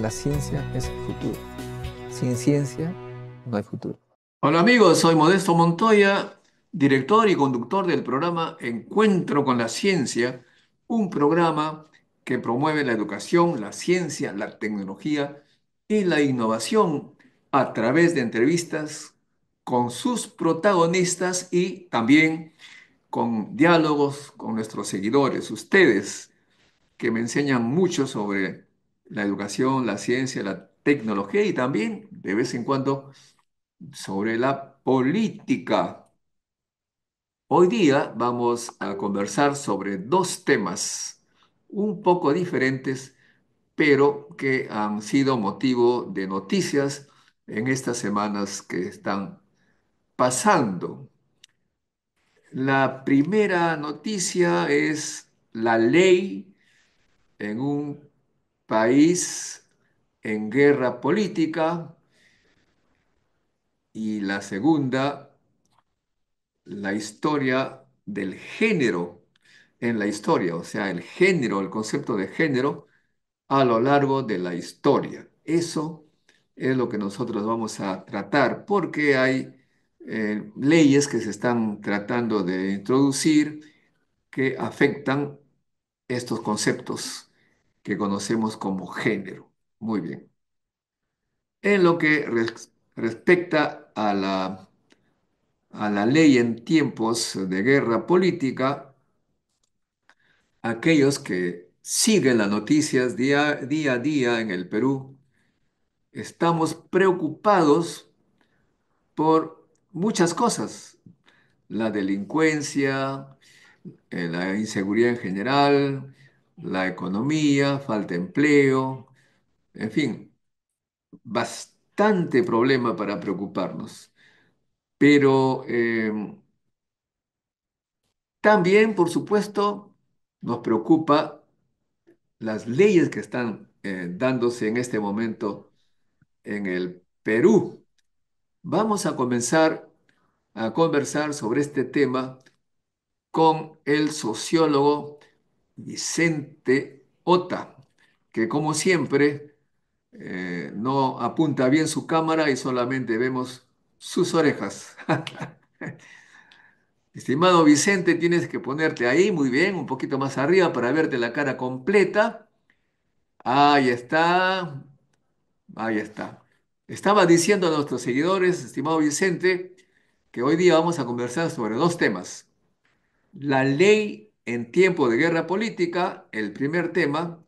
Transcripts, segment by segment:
La ciencia es el futuro. Sin ciencia no hay futuro. Hola amigos, soy Modesto Montoya, director y conductor del programa Encuentro con la Ciencia, un programa que promueve la educación, la ciencia, la tecnología y la innovación a través de entrevistas con sus protagonistas y también con diálogos con nuestros seguidores, ustedes que me enseñan mucho sobre la educación, la ciencia, la tecnología y también de vez en cuando sobre la política. Hoy día vamos a conversar sobre dos temas un poco diferentes, pero que han sido motivo de noticias en estas semanas que están pasando. La primera noticia es la ley en un país en guerra política y la segunda, la historia del género en la historia, o sea, el género, el concepto de género a lo largo de la historia. Eso es lo que nosotros vamos a tratar, porque hay leyes que se están tratando de introducir que afectan estos conceptos que conocemos como género. Muy bien. En lo que respecta a la ley en tiempos de guerra política, aquellos que siguen las noticias día a día en el Perú, estamos preocupados por muchas cosas. La delincuencia, la inseguridad en general, la economía, falta de empleo, en fin, bastante problema para preocuparnos. Pero también, por supuesto, nos preocupa las leyes que están dándose en este momento en el Perú. Vamos a comenzar a conversar sobre este tema con el sociólogo Vicente Ota, que como siempre no apunta bien su cámara y solamente vemos sus orejas. Estimado Vicente, tienes que ponerte ahí muy bien, un poquito más arriba para verte la cara completa. Ahí está. Ahí está. Estaba diciendo a nuestros seguidores, estimado Vicente, que hoy día vamos a conversar sobre dos temas. La ley en tiempo de guerra política, el primer tema,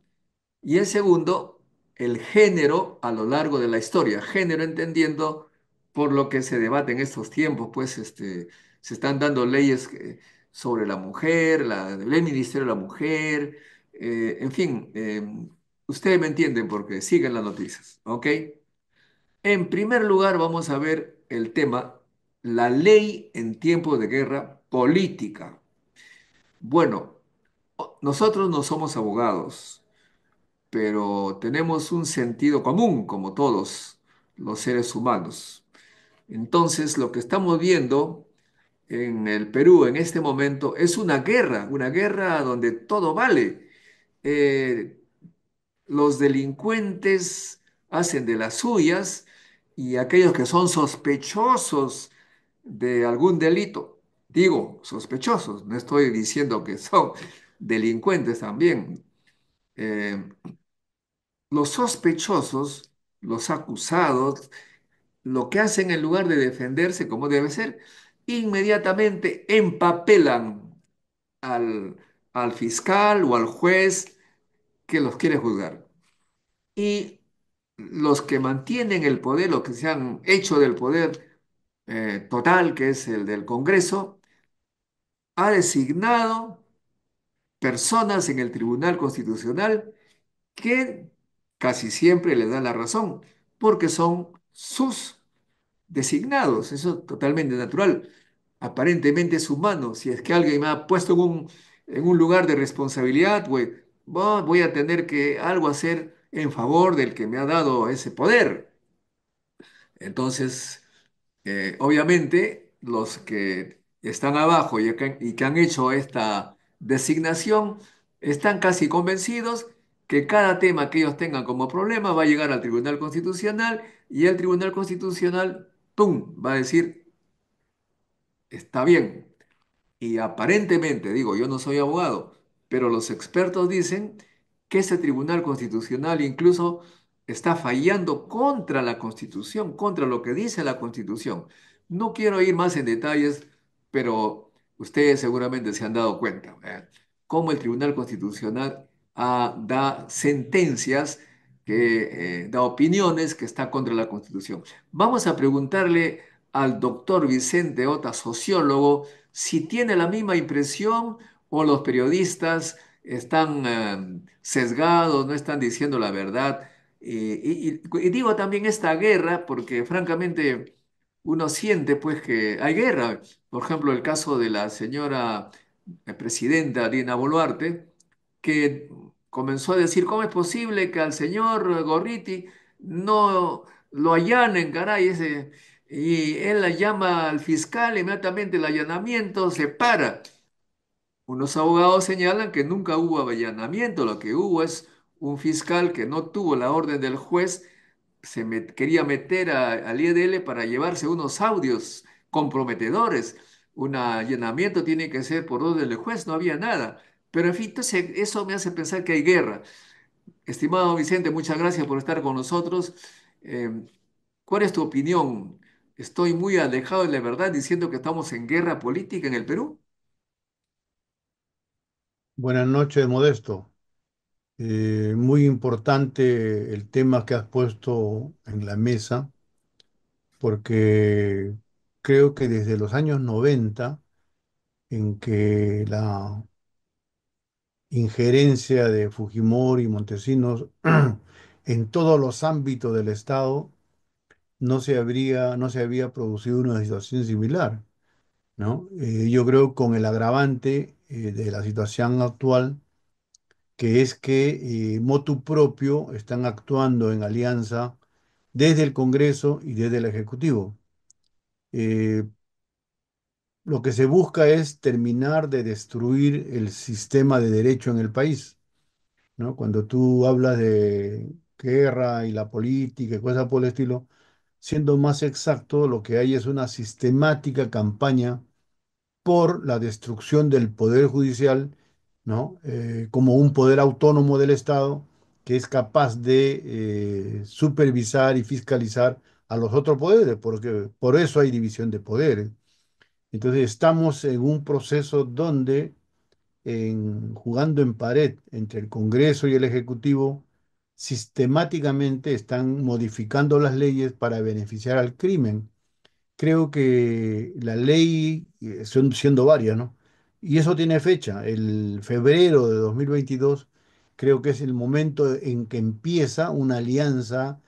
y el segundo, el género a lo largo de la historia. Género entendiendo por lo que se debate en estos tiempos, pues se están dando leyes sobre la mujer, el Ministerio de la Mujer, en fin, ustedes me entienden porque siguen las noticias, ¿ok? En primer lugar, vamos a ver el tema, la ley en tiempo de guerra política. Bueno, nosotros no somos abogados, pero tenemos un sentido común, como todos los seres humanos. Entonces, lo que estamos viendo en el Perú en este momento es una guerra donde todo vale. Eh, los delincuentes hacen de las suyas y aquellos que son sospechosos de algún delito, digo sospechosos, no estoy diciendo que son delincuentes también. Eh, los sospechosos, los acusados, lo que hacen en lugar de defenderse como debe ser, inmediatamente empapelan al, al fiscal o al juez que los quiere juzgar. Y los que mantienen el poder, los que se han hecho del poder total, que es el del Congreso, ha designado personas en el Tribunal Constitucional que casi siempre les dan la razón, porque son sus designados. Eso es totalmente natural. Aparentemente es humano. Si es que alguien me ha puesto en un lugar de responsabilidad, pues voy a tener que algo hacer en favor del que me ha dado ese poder. Entonces, obviamente, los que están abajo y que han hecho esta designación están casi convencidos que cada tema que ellos tengan como problema va a llegar al Tribunal Constitucional y el Tribunal Constitucional, ¡pum!, va a decir, está bien. Y aparentemente, digo, yo no soy abogado, pero los expertos dicen que ese Tribunal Constitucional incluso está fallando contra la Constitución, contra lo que dice la Constitución. No quiero ir más en detalles, pero ustedes seguramente se han dado cuenta, ¿verdad? Cómo el Tribunal Constitucional da sentencias, da opiniones que están contra la Constitución. Vamos a preguntarle al doctor Vicente Ota, sociólogo, si tiene la misma impresión o los periodistas están sesgados, no están diciendo la verdad. Y digo también esta guerra porque francamente uno siente pues que hay guerra. Por ejemplo, el caso de la señora presidenta Dina Boluarte, que comenzó a decir, ¿cómo es posible que al señor Gorriti no lo allanen, caray? Y él la llama al fiscal, inmediatamente el allanamiento se para. Unos abogados señalan que nunca hubo allanamiento, lo que hubo es un fiscal que no tuvo la orden del juez, quería meter al IEDL para llevarse unos audios comprometedores. Un allanamiento tiene que ser por orden del juez, no había nada. Pero en fin, entonces eso me hace pensar que hay guerra. Estimado Vicente, muchas gracias por estar con nosotros. Eh, ¿Cuál es tu opinión? ¿Estoy muy alejado de la verdad diciendo que estamos en guerra política en el Perú? Buenas noches, Modesto. Muy importante el tema que has puesto en la mesa, porque creo que desde los años 90, en que la injerencia de Fujimori y Montesinos en todos los ámbitos del Estado no se había producido una situación similar, ¿no? Yo creo con el agravante de la situación actual que es que motu propio están actuando en alianza desde el Congreso y desde el Ejecutivo. Eh, lo que se busca es terminar de destruir el sistema de derecho en el país, ¿no? Cuando tú hablas de guerra y la política y cosas por el estilo, siendo más exacto, lo que hay es una sistemática campaña por la destrucción del poder judicial, ¿no? Como un poder autónomo del Estado que es capaz de supervisar y fiscalizar a los otros poderes, porque por eso hay división de poderes. Entonces estamos en un proceso donde, jugando en pared entre el Congreso y el Ejecutivo, sistemáticamente están modificando las leyes para beneficiar al crimen. Creo que la ley, son siendo varias, ¿no? Y eso tiene fecha, el febrero de 2022, creo que es el momento en que empieza una alianza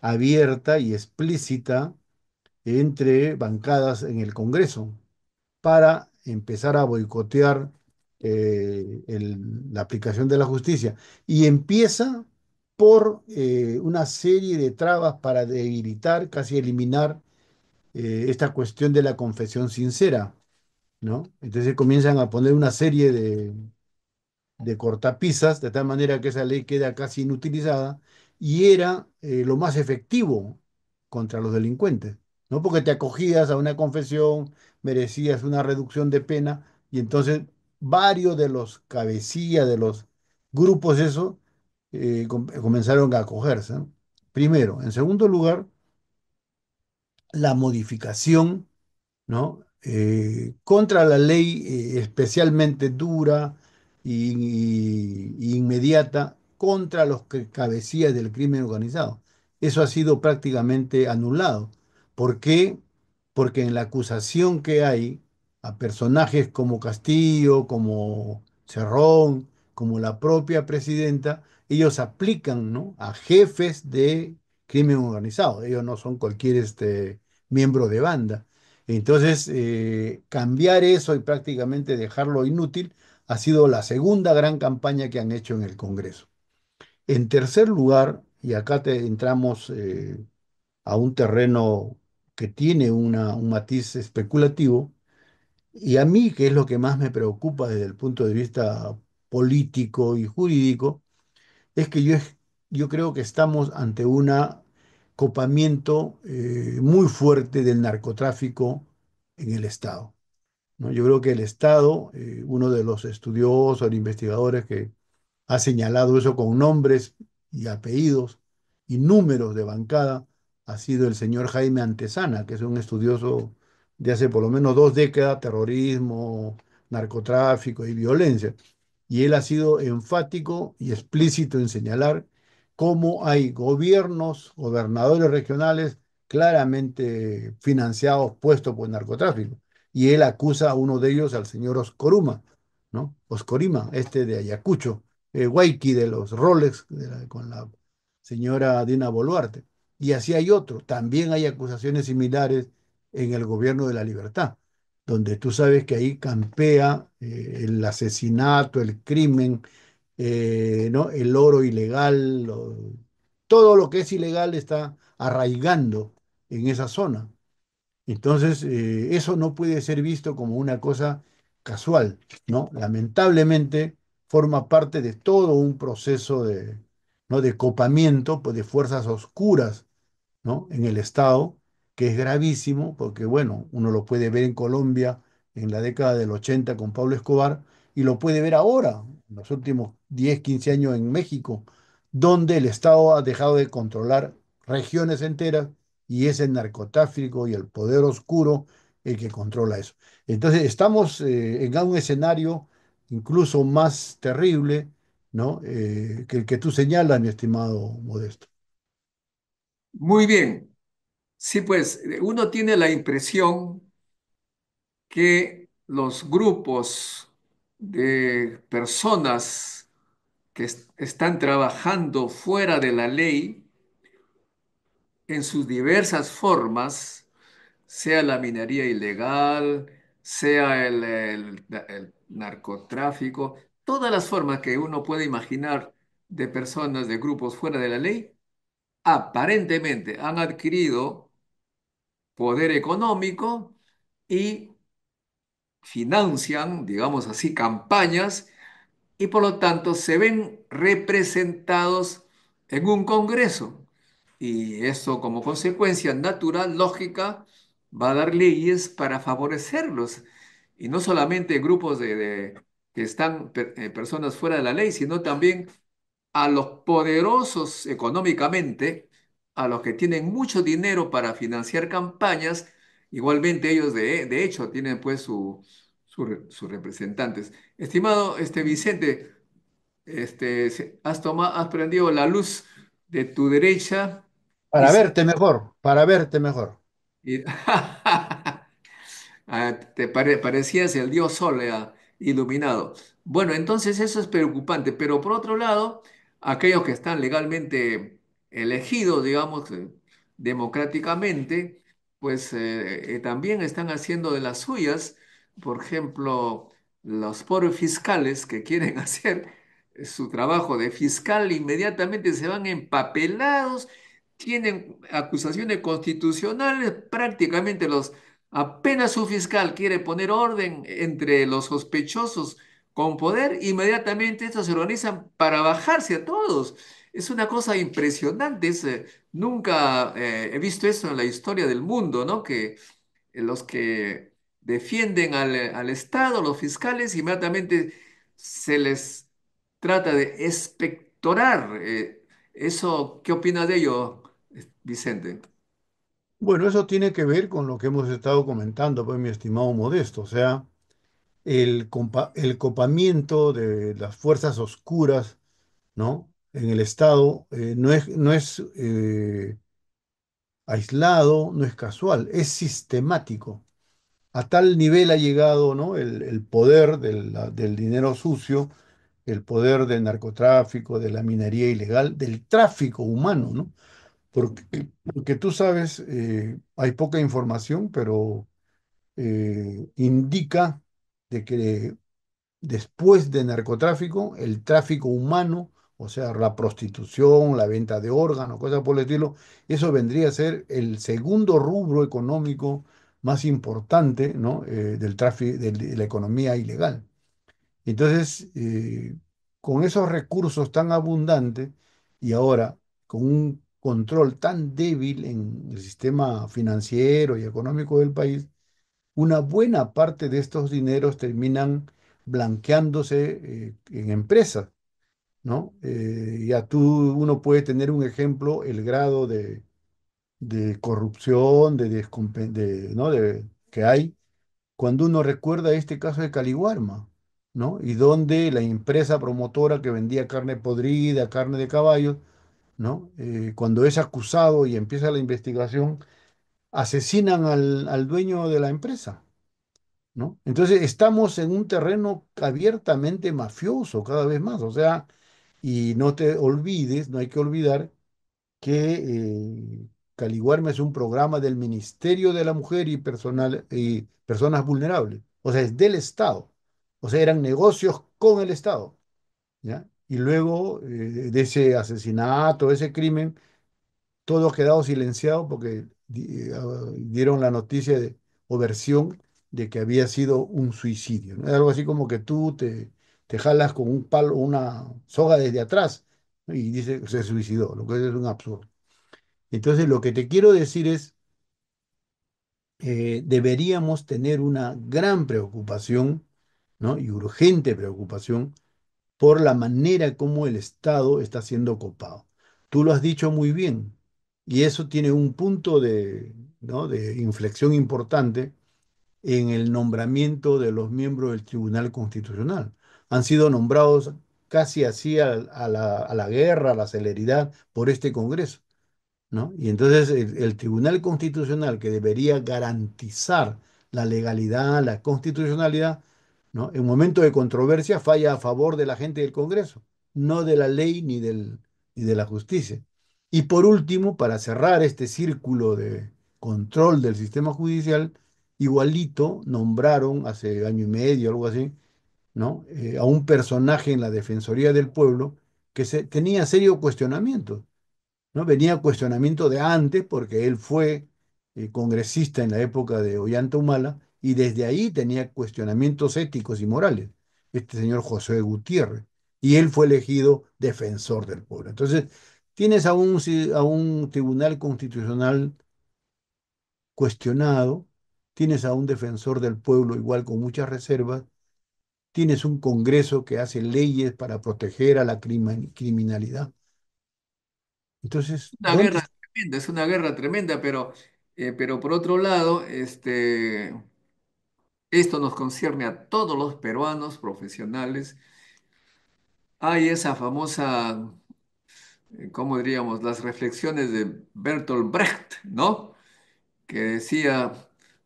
abierta y explícita entre bancadas en el Congreso para empezar a boicotear la aplicación de la justicia. Y empieza por una serie de trabas para debilitar, casi eliminar esta cuestión de la confesión sincera, ¿no? Entonces comienzan a poner una serie de cortapisas, de tal manera que esa ley queda casi inutilizada, y era lo más efectivo contra los delincuentes, ¿no? Porque te acogías a una confesión, merecías una reducción de pena, y entonces varios de los cabecillas de los grupos, eso, comenzaron a acogerse, ¿no? Primero. En segundo lugar, la modificación, ¿no? Contra la ley especialmente dura y inmediata contra los cabecillas del crimen organizado. Eso ha sido prácticamente anulado. ¿Por qué? Porque en la acusación que hay a personajes como Castillo, como Cerrón, como la propia presidenta, ellos aplican, ¿no?, a jefes de crimen organizado. Ellos no son cualquier miembro de banda. Entonces, cambiar eso y prácticamente dejarlo inútil ha sido la segunda gran campaña que han hecho en el Congreso. En tercer lugar, y acá entramos a un terreno que tiene un matiz especulativo, y a mí, que es lo que más me preocupa desde el punto de vista político y jurídico, es que yo creo que estamos ante un copamiento muy fuerte del narcotráfico en el Estado, ¿no? Yo creo que el Estado, uno de los estudiosos, investigadores que ha señalado eso con nombres y apellidos y números de bancada, ha sido el señor Jaime Antesana, que es un estudioso de hace por lo menos 2 décadas, terrorismo, narcotráfico y violencia. Y él ha sido enfático y explícito en señalar cómo hay gobiernos, gobernadores regionales claramente financiados, puestos por el narcotráfico. Y él acusa a uno de ellos, al señor Oscoruma, ¿no? Oscorima, este de Ayacucho, Waiki de los Rolex con la señora Dina Boluarte. Y así hay otro. También hay acusaciones similares en el gobierno de la Libertad, donde tú sabes que ahí campea el asesinato, el crimen, ¿no? El oro ilegal, todo lo que es ilegal está arraigando en esa zona. Entonces, eso no puede ser visto como una cosa casual, ¿no? Lamentablemente forma parte de todo un proceso de, ¿no? de copamiento, pues, de fuerzas oscuras, ¿no? En el Estado, que es gravísimo, porque bueno, uno lo puede ver en Colombia en la década del 80 con Pablo Escobar, y lo puede ver ahora, en los últimos 10 15 años en México, donde el Estado ha dejado de controlar regiones enteras y es el narcotráfico y el poder oscuro el que controla eso. Entonces, estamos en un escenario incluso más terrible, ¿no? Que el que tú señalas, mi estimado Modesto. Muy bien. Sí, pues uno tiene la impresión que los grupos de personas que están trabajando fuera de la ley en sus diversas formas, sea la minería ilegal, sea el narcotráfico, todas las formas que uno puede imaginar de personas, de grupos fuera de la ley, aparentemente han adquirido poder económico y financian, digamos así, campañas y por lo tanto se ven representados en un Congreso. Y eso como consecuencia natural, lógica, va a dar leyes para favorecerlos. Y no solamente grupos que están personas fuera de la ley, sino también a los poderosos económicamente, a los que tienen mucho dinero para financiar campañas, igualmente ellos de hecho tienen pues sus representantes. Estimado Vicente, has prendido la luz de tu derecha y, Para verte mejor. y- te parecías el dios Sol, iluminado. Bueno, entonces eso es preocupante, pero por otro lado, aquellos que están legalmente elegidos, digamos, democráticamente, pues también están haciendo de las suyas. Por ejemplo, los pobres fiscales que quieren hacer su trabajo de fiscal inmediatamente se van empapelados, tienen acusaciones constitucionales, prácticamente los. Apenas un fiscal quiere poner orden entre los sospechosos con poder, inmediatamente estos se organizan para bajarse a todos. Es una cosa impresionante. Nunca he visto eso en la historia del mundo, ¿no? Que los que defienden al Estado, los fiscales, inmediatamente se les trata de expectorar. ¿Eso qué opinas de ello, Vicente? Bueno, eso tiene que ver con lo que hemos estado comentando, pues, mi estimado Modesto, o sea, el copamiento de las fuerzas oscuras, ¿no? En el Estado no es aislado, no es casual, es sistemático. A tal nivel ha llegado, ¿no? El poder del dinero sucio, el poder del narcotráfico, de la minería ilegal, del tráfico humano, ¿no? Porque tú sabes, hay poca información, pero indica de que después de narcotráfico, el tráfico humano, o sea, la prostitución, la venta de órganos, cosas por el estilo, eso vendría a ser el segundo rubro económico más importante, ¿no? Del tráfico, de la economía ilegal. Entonces, con esos recursos tan abundantes y ahora con un control tan débil en el sistema financiero y económico del país, una buena parte de estos dineros terminan blanqueándose en empresas, ¿no? Ya uno puede tener un ejemplo, el grado de corrupción, ¿no? Que hay cuando uno recuerda este caso de Caliwarma, ¿no? Y donde la empresa promotora que vendía carne podrida, carne de caballos, ¿no? Cuando es acusado y empieza la investigación, asesinan al dueño de la empresa, ¿no? Entonces estamos en un terreno abiertamente mafioso cada vez más, o sea, y no te olvides, no hay que olvidar que Caliwarma es un programa del Ministerio de la Mujer y Personas Vulnerables, o sea, es del Estado, o sea, eran negocios con el Estado, ¿ya? Y luego de ese asesinato, ese crimen, todo ha quedado silenciado porque dieron la noticia o versión de que había sido un suicidio, ¿no? Algo así como que te jalas con un palo, una soga desde atrás, ¿no? Y dice que se suicidó, lo que es un absurdo. Entonces, lo que te quiero decir es, deberíamos tener una gran preocupación, ¿no? Y urgente preocupación por la manera como el Estado está siendo copado. Tú lo has dicho muy bien, y eso tiene un punto ¿no? de inflexión importante en el nombramiento de los miembros del Tribunal Constitucional. Han sido nombrados casi así a la guerra, a la celeridad por este Congreso, ¿no? Y entonces el Tribunal Constitucional, que debería garantizar la legalidad, la constitucionalidad, ¿no? En momento de controversia falla a favor de la gente del Congreso, no de la ley ni de la justicia. Y por último, para cerrar este círculo de control del sistema judicial, igualito nombraron hace año y medio, algo así, ¿no? A un personaje en la Defensoría del Pueblo que tenía serio cuestionamiento, ¿no? Venía cuestionamiento de antes, porque él fue congresista en la época de Ollanta Humala, y desde ahí tenía cuestionamientos éticos y morales, este señor José Gutiérrez, y él fue elegido defensor del pueblo. Entonces, tienes a un tribunal constitucional cuestionado, tienes a un defensor del pueblo igual con muchas reservas, tienes un Congreso que hace leyes para proteger a la criminalidad. Entonces, Una ¿dónde guerra tremenda, es una guerra tremenda, pero por otro lado, esto nos concierne a todos los peruanos profesionales. Hay esa famosa, ¿cómo diríamos? Las reflexiones de Bertolt Brecht, ¿no? Que decía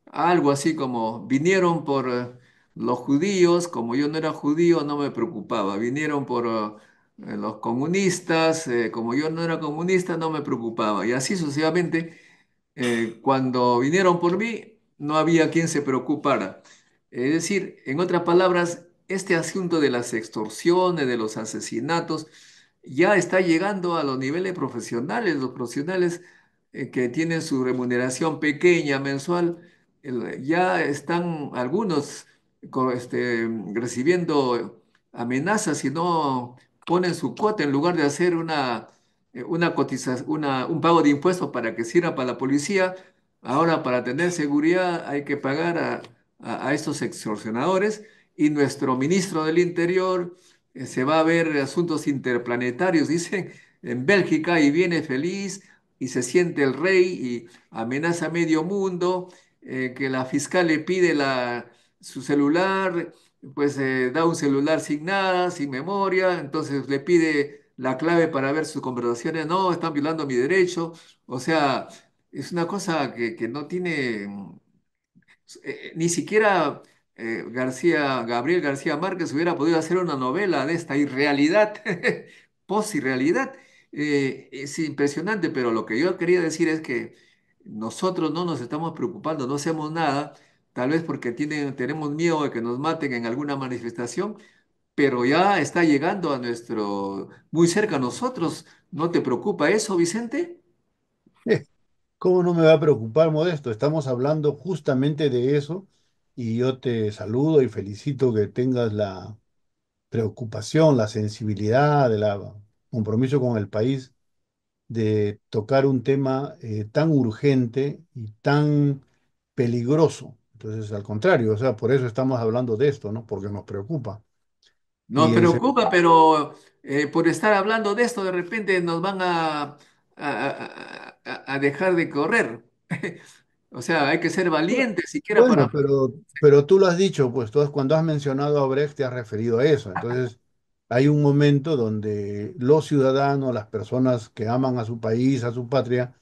algo así como, vinieron por los judíos, como yo no era judío, no me preocupaba. Vinieron por los comunistas, como yo no era comunista, no me preocupaba. Y así sucesivamente cuando vinieron por mí, no había quien se preocupara. Es decir, en otras palabras, este asunto de las extorsiones, de los asesinatos, ya está llegando a los niveles profesionales. Los profesionales que tienen su remuneración pequeña mensual, ya están algunos recibiendo amenazas si no ponen su cuota en lugar de hacer una cotización, un pago de impuestos para que sirva para la policía. Ahora, para tener seguridad, hay que pagar a estos extorsionadores y nuestro ministro del Interior se va a ver asuntos interplanetarios, dicen, en Bélgica y viene feliz y se siente el rey y amenaza a medio mundo, que la fiscal le pide su celular, pues da un celular sin nada, sin memoria, entonces le pide la clave para ver sus conversaciones, no, están violando mi derecho, o sea, es una cosa que no tiene ni siquiera Gabriel García Márquez hubiera podido hacer una novela de esta irrealidad, post-irrealidad. Es impresionante, pero lo que yo quería decir es que nosotros no nos estamos preocupando, no hacemos nada, tal vez porque tenemos miedo de que nos maten en alguna manifestación, pero ya está llegando a muy cerca a nosotros. ¿No te preocupa eso, Vicente? ¿Cómo no me va a preocupar, Modesto? Estamos hablando justamente de eso y yo te saludo y felicito que tengas preocupación, la sensibilidad, el compromiso con el país de tocar un tema tan urgente y tan peligroso. Entonces, al contrario, o sea, por eso estamos hablando de esto, ¿no? Porque nos preocupa. Nos Y en segundo, preocupa, pero por estar hablando de esto, de repente nos van a dejar de correr. O sea, hay que ser valientes siquiera para... bueno, pero tú lo has dicho, pues tú cuando has mencionado a Brecht te has referido a eso. Entonces, hay un momento donde los ciudadanos, las personas que aman a su país, a su patria,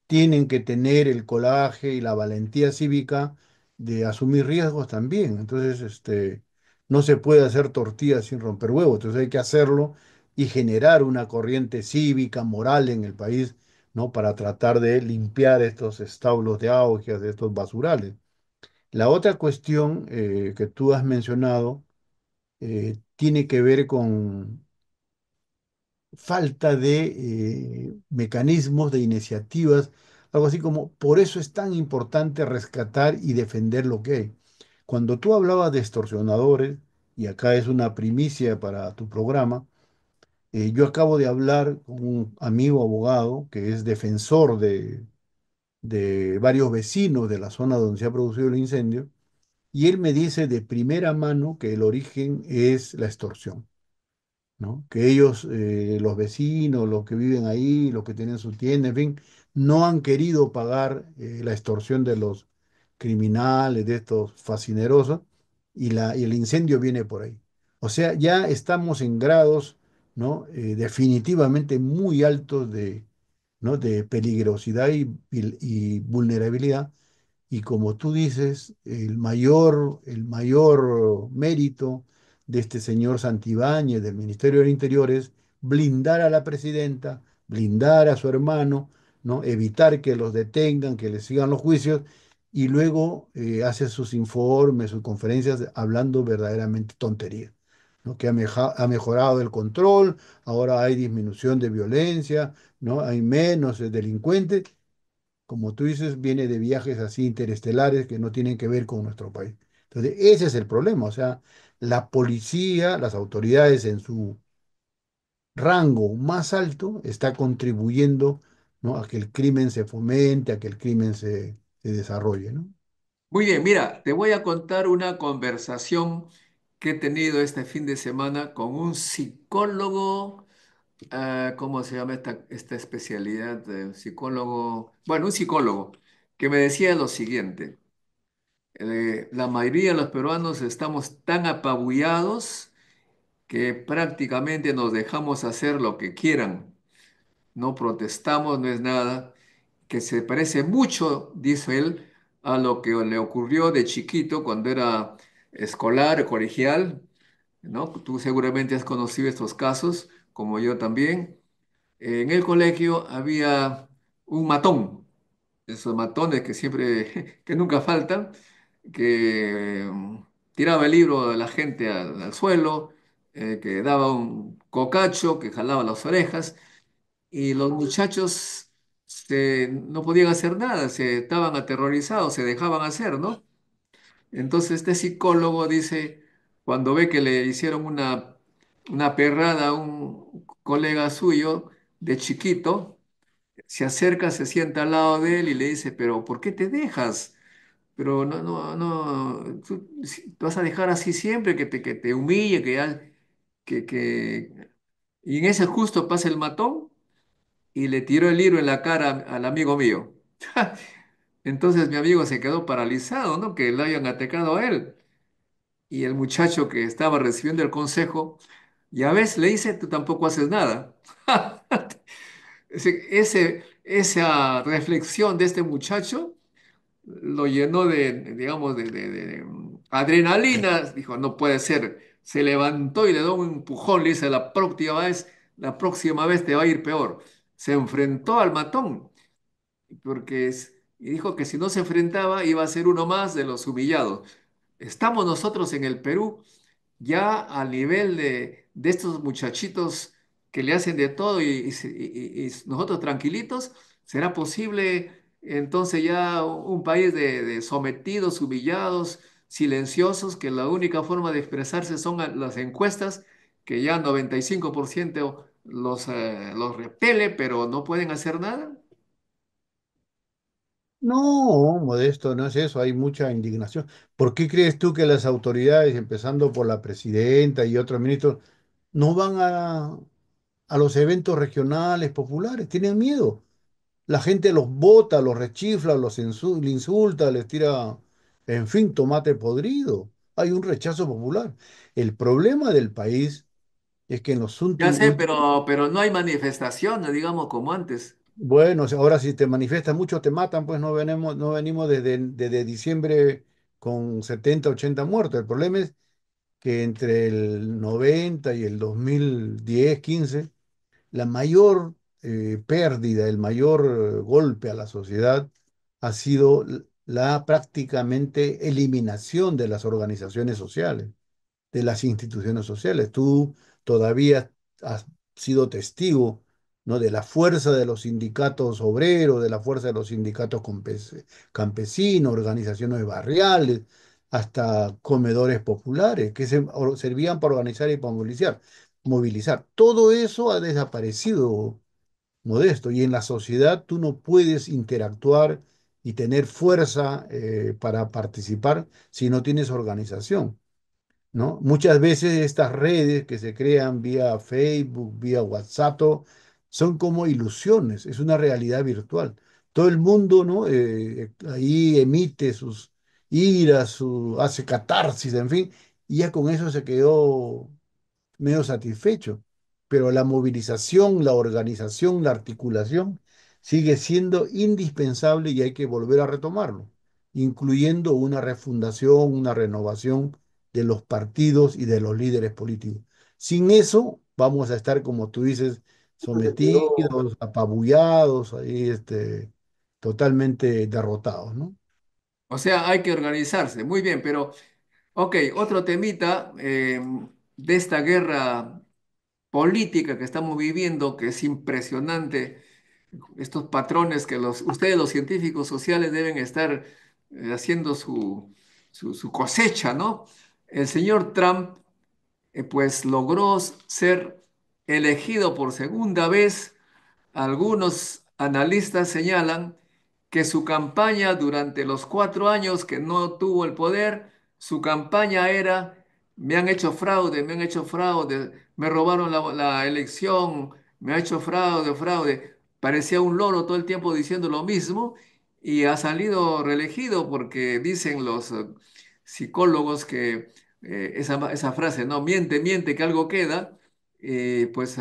tienen que tener el coraje y la valentía cívica de asumir riesgos también. Entonces, no se puede hacer tortillas sin romper huevos. Entonces hay que hacerlo y generar una corriente cívica, moral en el país, ¿no? Para tratar de limpiar estos establos de augias, de estos basurales. La otra cuestión que tú has mencionado tiene que ver con falta de mecanismos, de iniciativas, algo así como, por eso es tan importante rescatar y defender lo que hay. Cuando tú hablabas de extorsionadores, y acá es una primicia para tu programa, yo acabo de hablar con un amigo abogado que es defensor de varios vecinos de la zona donde se ha producido el incendio, y él me dice de primera mano que el origen es la extorsión, ¿no? Que ellos, los vecinos, los que viven ahí, los que tienen su tienda, en fin, no han querido pagar la extorsión de los criminales, de estos fascinerosos, y el incendio viene por ahí. O sea, ya estamos en grados, ¿no? Definitivamente muy altos ¿no? de peligrosidad y vulnerabilidad, y como tú dices, el mayor mérito de este señor Santibáñez del Ministerio del Interior es blindar a la presidenta, blindar a su hermano, ¿no? Evitar que los detengan, que les sigan los juicios, y luego hace sus informes, sus conferencias hablando verdaderamente tonterías, ¿no? Que ha mejorado el control, ahora hay disminución de violencia, ¿no? Hay menos delincuentes, como tú dices, viene de viajes así interestelares que no tienen que ver con nuestro país. Entonces, ese es el problema. O sea, la policía, las autoridades en su rango más alto, está contribuyendo, ¿no? A que el crimen se fomente, a que el crimen se desarrolle, ¿no? Muy bien, mira, te voy a contar una conversación que he tenido este fin de semana con un psicólogo. ¿Cómo se llama esta especialidad de psicólogo? Bueno, un psicólogo que me decía lo siguiente: la mayoría de los peruanos estamos tan apabullados que prácticamente nos dejamos hacer lo que quieran, no protestamos, no es nada, que se parece mucho, dice él, a lo que le ocurrió de chiquito cuando era escolar, colegial, ¿no? Tú seguramente has conocido estos casos, como yo también. En el colegio había un matón, esos matones que siempre, que nunca faltan, que tiraba el libro de la gente al suelo, que daba un cocacho, que jalaba las orejas, y los muchachos no podían hacer nada, se estaban aterrorizados, se dejaban hacer, ¿no? Entonces este psicólogo dice, cuando ve que le hicieron una perrada a un colega suyo de chiquito, se acerca, se sienta al lado de él y le dice, pero ¿por qué te dejas? Pero no, no, no, tú vas a dejar así siempre, que te humille, que... Y en ese justo pasa el matón y le tiró el libro en la cara al amigo mío. Entonces mi amigo se quedó paralizado, ¿no? Que lo hayan atacado a él. Y el muchacho que estaba recibiendo el consejo, ya ves, le dice, tú tampoco haces nada. Esa reflexión de este muchacho lo llenó digamos, de adrenalina. Dijo, no puede ser. Se levantó y le dio un empujón. Le dice, la próxima vez te va a ir peor. Se enfrentó al matón, y dijo que si no se enfrentaba iba a ser uno más de los humillados. Estamos nosotros en el Perú ya al nivel de estos muchachitos que le hacen de todo y nosotros tranquilitos. ¿Será posible entonces ya un país de sometidos, humillados, silenciosos, que la única forma de expresarse son las encuestas que ya 95% los repele, pero no pueden hacer nada. No, Modesto, no es eso, hay mucha indignación. ¿Por qué crees tú que las autoridades, empezando por la presidenta y otros ministros, no van a los eventos regionales, populares? Tienen miedo. La gente los bota, los rechifla, le insulta, les tira, en fin, tomate podrido. Hay un rechazo popular. El problema del país es que en los Ya sé, últimos, pero no hay manifestaciones, digamos, como antes. bueno, ahora si te manifiestas mucho te matan, pues no venimos desde diciembre con 70, 80 muertos. El problema es que entre el 90 y el 2010, 15, la mayor pérdida, el mayor golpe a la sociedad ha sido la prácticamente eliminación de las organizaciones sociales, de las instituciones sociales. Tú todavía has sido testigo, ¿no? De la fuerza de los sindicatos obreros, de la fuerza de los sindicatos campesinos, organizaciones barriales, hasta comedores populares que servían para organizar y para movilizar. Todo eso ha desaparecido, Modesto, y en la sociedad tú no puedes interactuar y tener fuerza para participar si no tienes organización, ¿no? Muchas veces estas redes que se crean vía Facebook, vía WhatsApp, son como ilusiones, es una realidad virtual. Todo el mundo, ¿no? Ahí emite sus iras, hace catarsis, en fin, y ya con eso se quedó medio satisfecho, pero la movilización, la organización, la articulación sigue siendo indispensable y hay que volver a retomarlo, incluyendo una refundación, una renovación de los partidos y de los líderes políticos. Sin eso, vamos a estar, como tú dices, Se quedó. sometidos, apabullados, ahí, totalmente derrotados, ¿no? O sea, hay que organizarse. Muy bien, pero, ok, otro temita de esta guerra política que estamos viviendo, que es impresionante, estos patrones que ustedes, los científicos sociales, deben estar haciendo su cosecha, ¿no? El señor Trump, pues logró ser elegido por segunda vez. Algunos analistas señalan que su campaña durante los 4 años que no tuvo el poder, su campaña era: me han hecho fraude, me han hecho fraude, me robaron la elección, me ha hecho fraude, fraude. Parecía un loro todo el tiempo diciendo lo mismo y ha salido reelegido porque dicen los psicólogos que esa frase, ¿no? Miente, miente, que algo queda, pues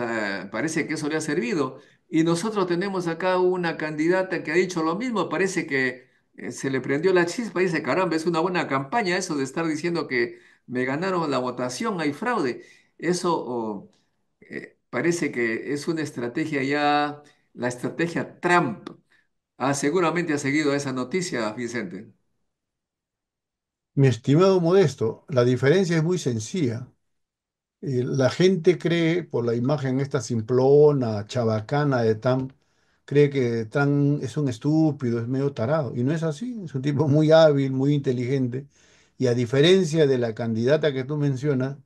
parece que eso le ha servido. Y nosotros tenemos acá una candidata que ha dicho lo mismo, parece que se le prendió la chispa y dice: caramba, es una buena campaña eso de estar diciendo que me ganaron la votación, hay fraude. Eso parece que es una estrategia ya, la estrategia Trump. Seguramente ha seguido esa noticia, Vicente. Mi estimado Modesto, la diferencia es muy sencilla. La gente cree, por la imagen esta simplona, chabacana de Trump, cree que Trump es un estúpido, es medio tarado. Y no es así, es un tipo muy hábil, muy inteligente. Y a diferencia de la candidata que tú mencionas,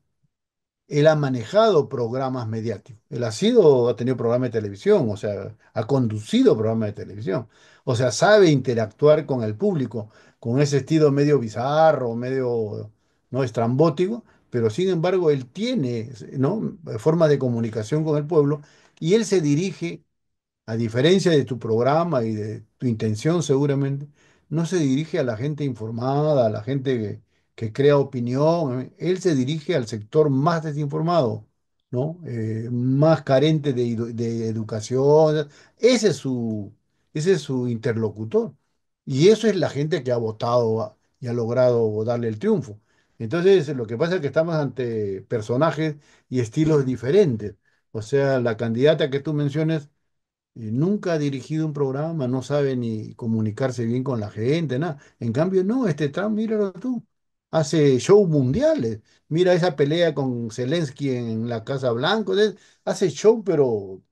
él ha manejado programas mediáticos. Ha tenido programas de televisión, o sea, ha conducido programas de televisión. O sea, sabe interactuar con el público, con ese estilo medio bizarro, medio, ¿no? Estrambótico, pero sin embargo él tiene, ¿no? Formas de comunicación con el pueblo y él se dirige, a diferencia de tu programa y de tu intención seguramente, no se dirige a la gente informada, a la gente que crea opinión. Él se dirige al sector más desinformado, ¿no? Más carente de educación. Ese es ese es su interlocutor. Y eso es la gente que ha votado y ha logrado darle el triunfo. Entonces, lo que pasa es que estamos ante personajes y estilos diferentes. O sea, la candidata que tú mencionas nunca ha dirigido un programa, no sabe ni comunicarse bien con la gente, nada. En cambio, no, este Trump, míralo tú, hace show mundiales. Mira esa pelea con Zelensky en la Casa Blanca, hace show, pero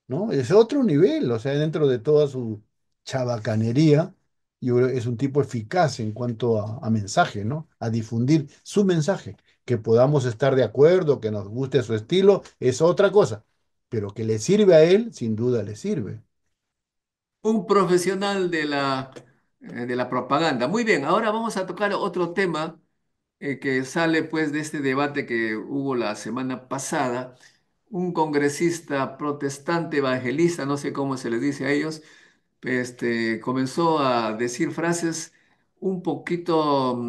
no, es otro nivel, o sea, dentro de toda su chabacanería, es un tipo eficaz en cuanto a mensaje, ¿no? A difundir su mensaje, Que podamos estar de acuerdo, que nos guste su estilo, es otra cosa, pero que le sirve a él, sin duda le sirve. Un profesional de la propaganda. Muy bien, ahora vamos a tocar otro tema que sale pues de este debate que hubo la semana pasada. Un congresista protestante evangelista, no sé cómo se les dice a ellos, comenzó a decir frases un poquito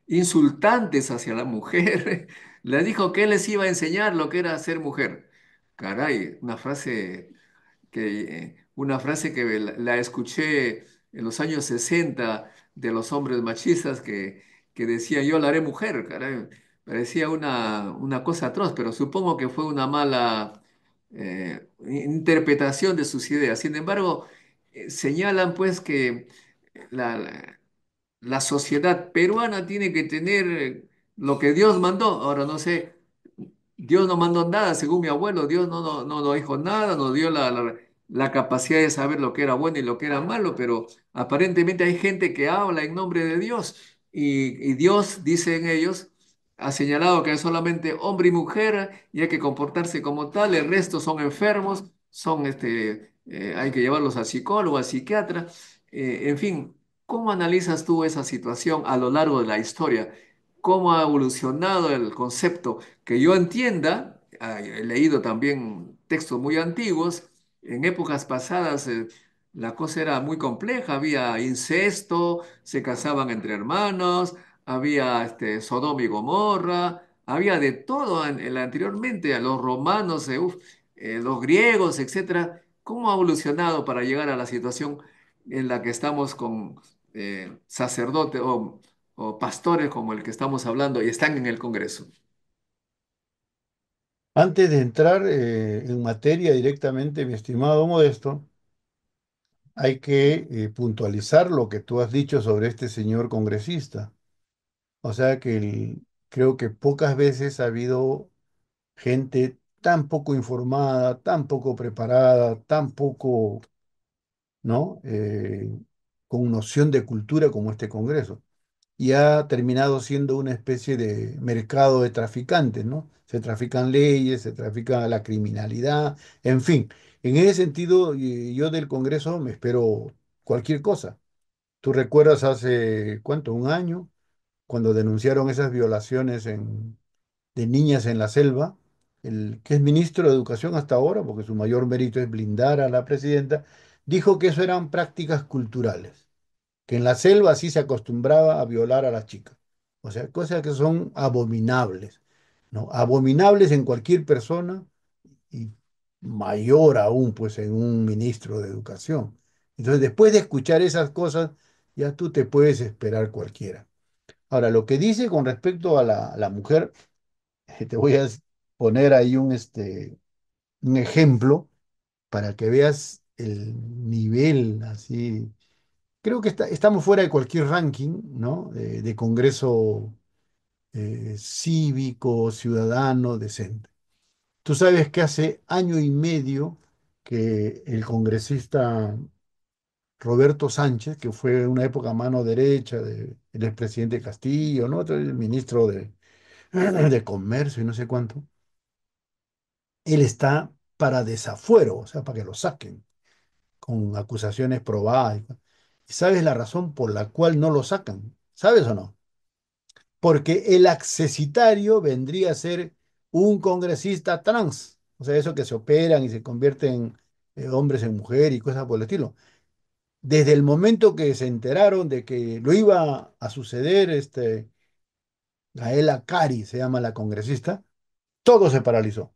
insultantes hacia la mujer. Le dijo que él les iba a enseñar lo que era ser mujer. Caray, una frase que la escuché en los años 60 de los hombres machistas que decían yo la haré mujer, caray. Parecía una cosa atroz, pero supongo que fue una mala interpretación de sus ideas. Sin embargo, señalan pues que la, la sociedad peruana tiene que tener lo que Dios mandó. Ahora no sé, Dios no mandó nada, según mi abuelo, Dios no dijo nada, nos dio la capacidad de saber lo que era bueno y lo que era malo, pero aparentemente hay gente que habla en nombre de Dios y Dios, dicen ellos, ha señalado que es solamente hombre y mujer y hay que comportarse como tal, el resto son enfermos, hay que llevarlos al psicólogo, al psiquiatra, en fin, ¿cómo analizas tú esa situación a lo largo de la historia? ¿Cómo ha evolucionado el concepto? Que yo entienda, he leído también textos muy antiguos, en épocas pasadas la cosa era muy compleja, había incesto, se casaban entre hermanos, había Sodoma y Gomorra, había de todo anteriormente, a los romanos, los griegos, etcétera. ¿Cómo ha evolucionado para llegar a la situación en la que estamos con sacerdotes o pastores como el que estamos hablando y están en el Congreso? Antes de entrar en materia directamente, mi estimado Modesto, hay que puntualizar lo que tú has dicho sobre este señor congresista. O sea que creo que pocas veces ha habido gente tan poco informada, tan poco preparada, tan poco, ¿no? Con noción de cultura como este Congreso. Y ha terminado siendo una especie de mercado de traficantes, ¿no? Se trafican leyes, se trafica la criminalidad, en fin. En ese sentido, yo del Congreso me espero cualquier cosa. ¿Tú recuerdas hace, cuánto, un año, cuando denunciaron esas violaciones de niñas en la selva? El que es ministro de Educación hasta ahora, porque su mayor mérito es blindar a la presidenta, dijo que eso eran prácticas culturales, que en la selva sí se acostumbraba a violar a las chicas. O sea, cosas que son abominables, ¿no? Abominables en cualquier persona y mayor aún, pues, en un ministro de Educación. Entonces, después de escuchar esas cosas, ya tú te puedes esperar cualquiera. Ahora, lo que dice con respecto a la mujer, te voy a poner ahí un ejemplo para que veas el nivel así. Creo que estamos fuera de cualquier ranking, ¿no? De Congreso cívico, ciudadano, decente. Tú sabes que hace año y medio que el congresista Roberto Sánchez, que fue una época mano derecha del expresidente Castillo, ¿no? El ministro de Comercio y no sé cuánto, él está para desafuero, o sea, para que lo saquen, con acusaciones probadas. ¿Y sabes la razón por la cual no lo sacan? ¿Sabes o no? Porque el accesitario vendría a ser un congresista trans, o sea, eso que se operan y se convierten hombres en mujer y cosas por el estilo. Desde el momento que se enteraron de que lo iba a suceder, Gaela Cari se llama la congresista, todo se paralizó.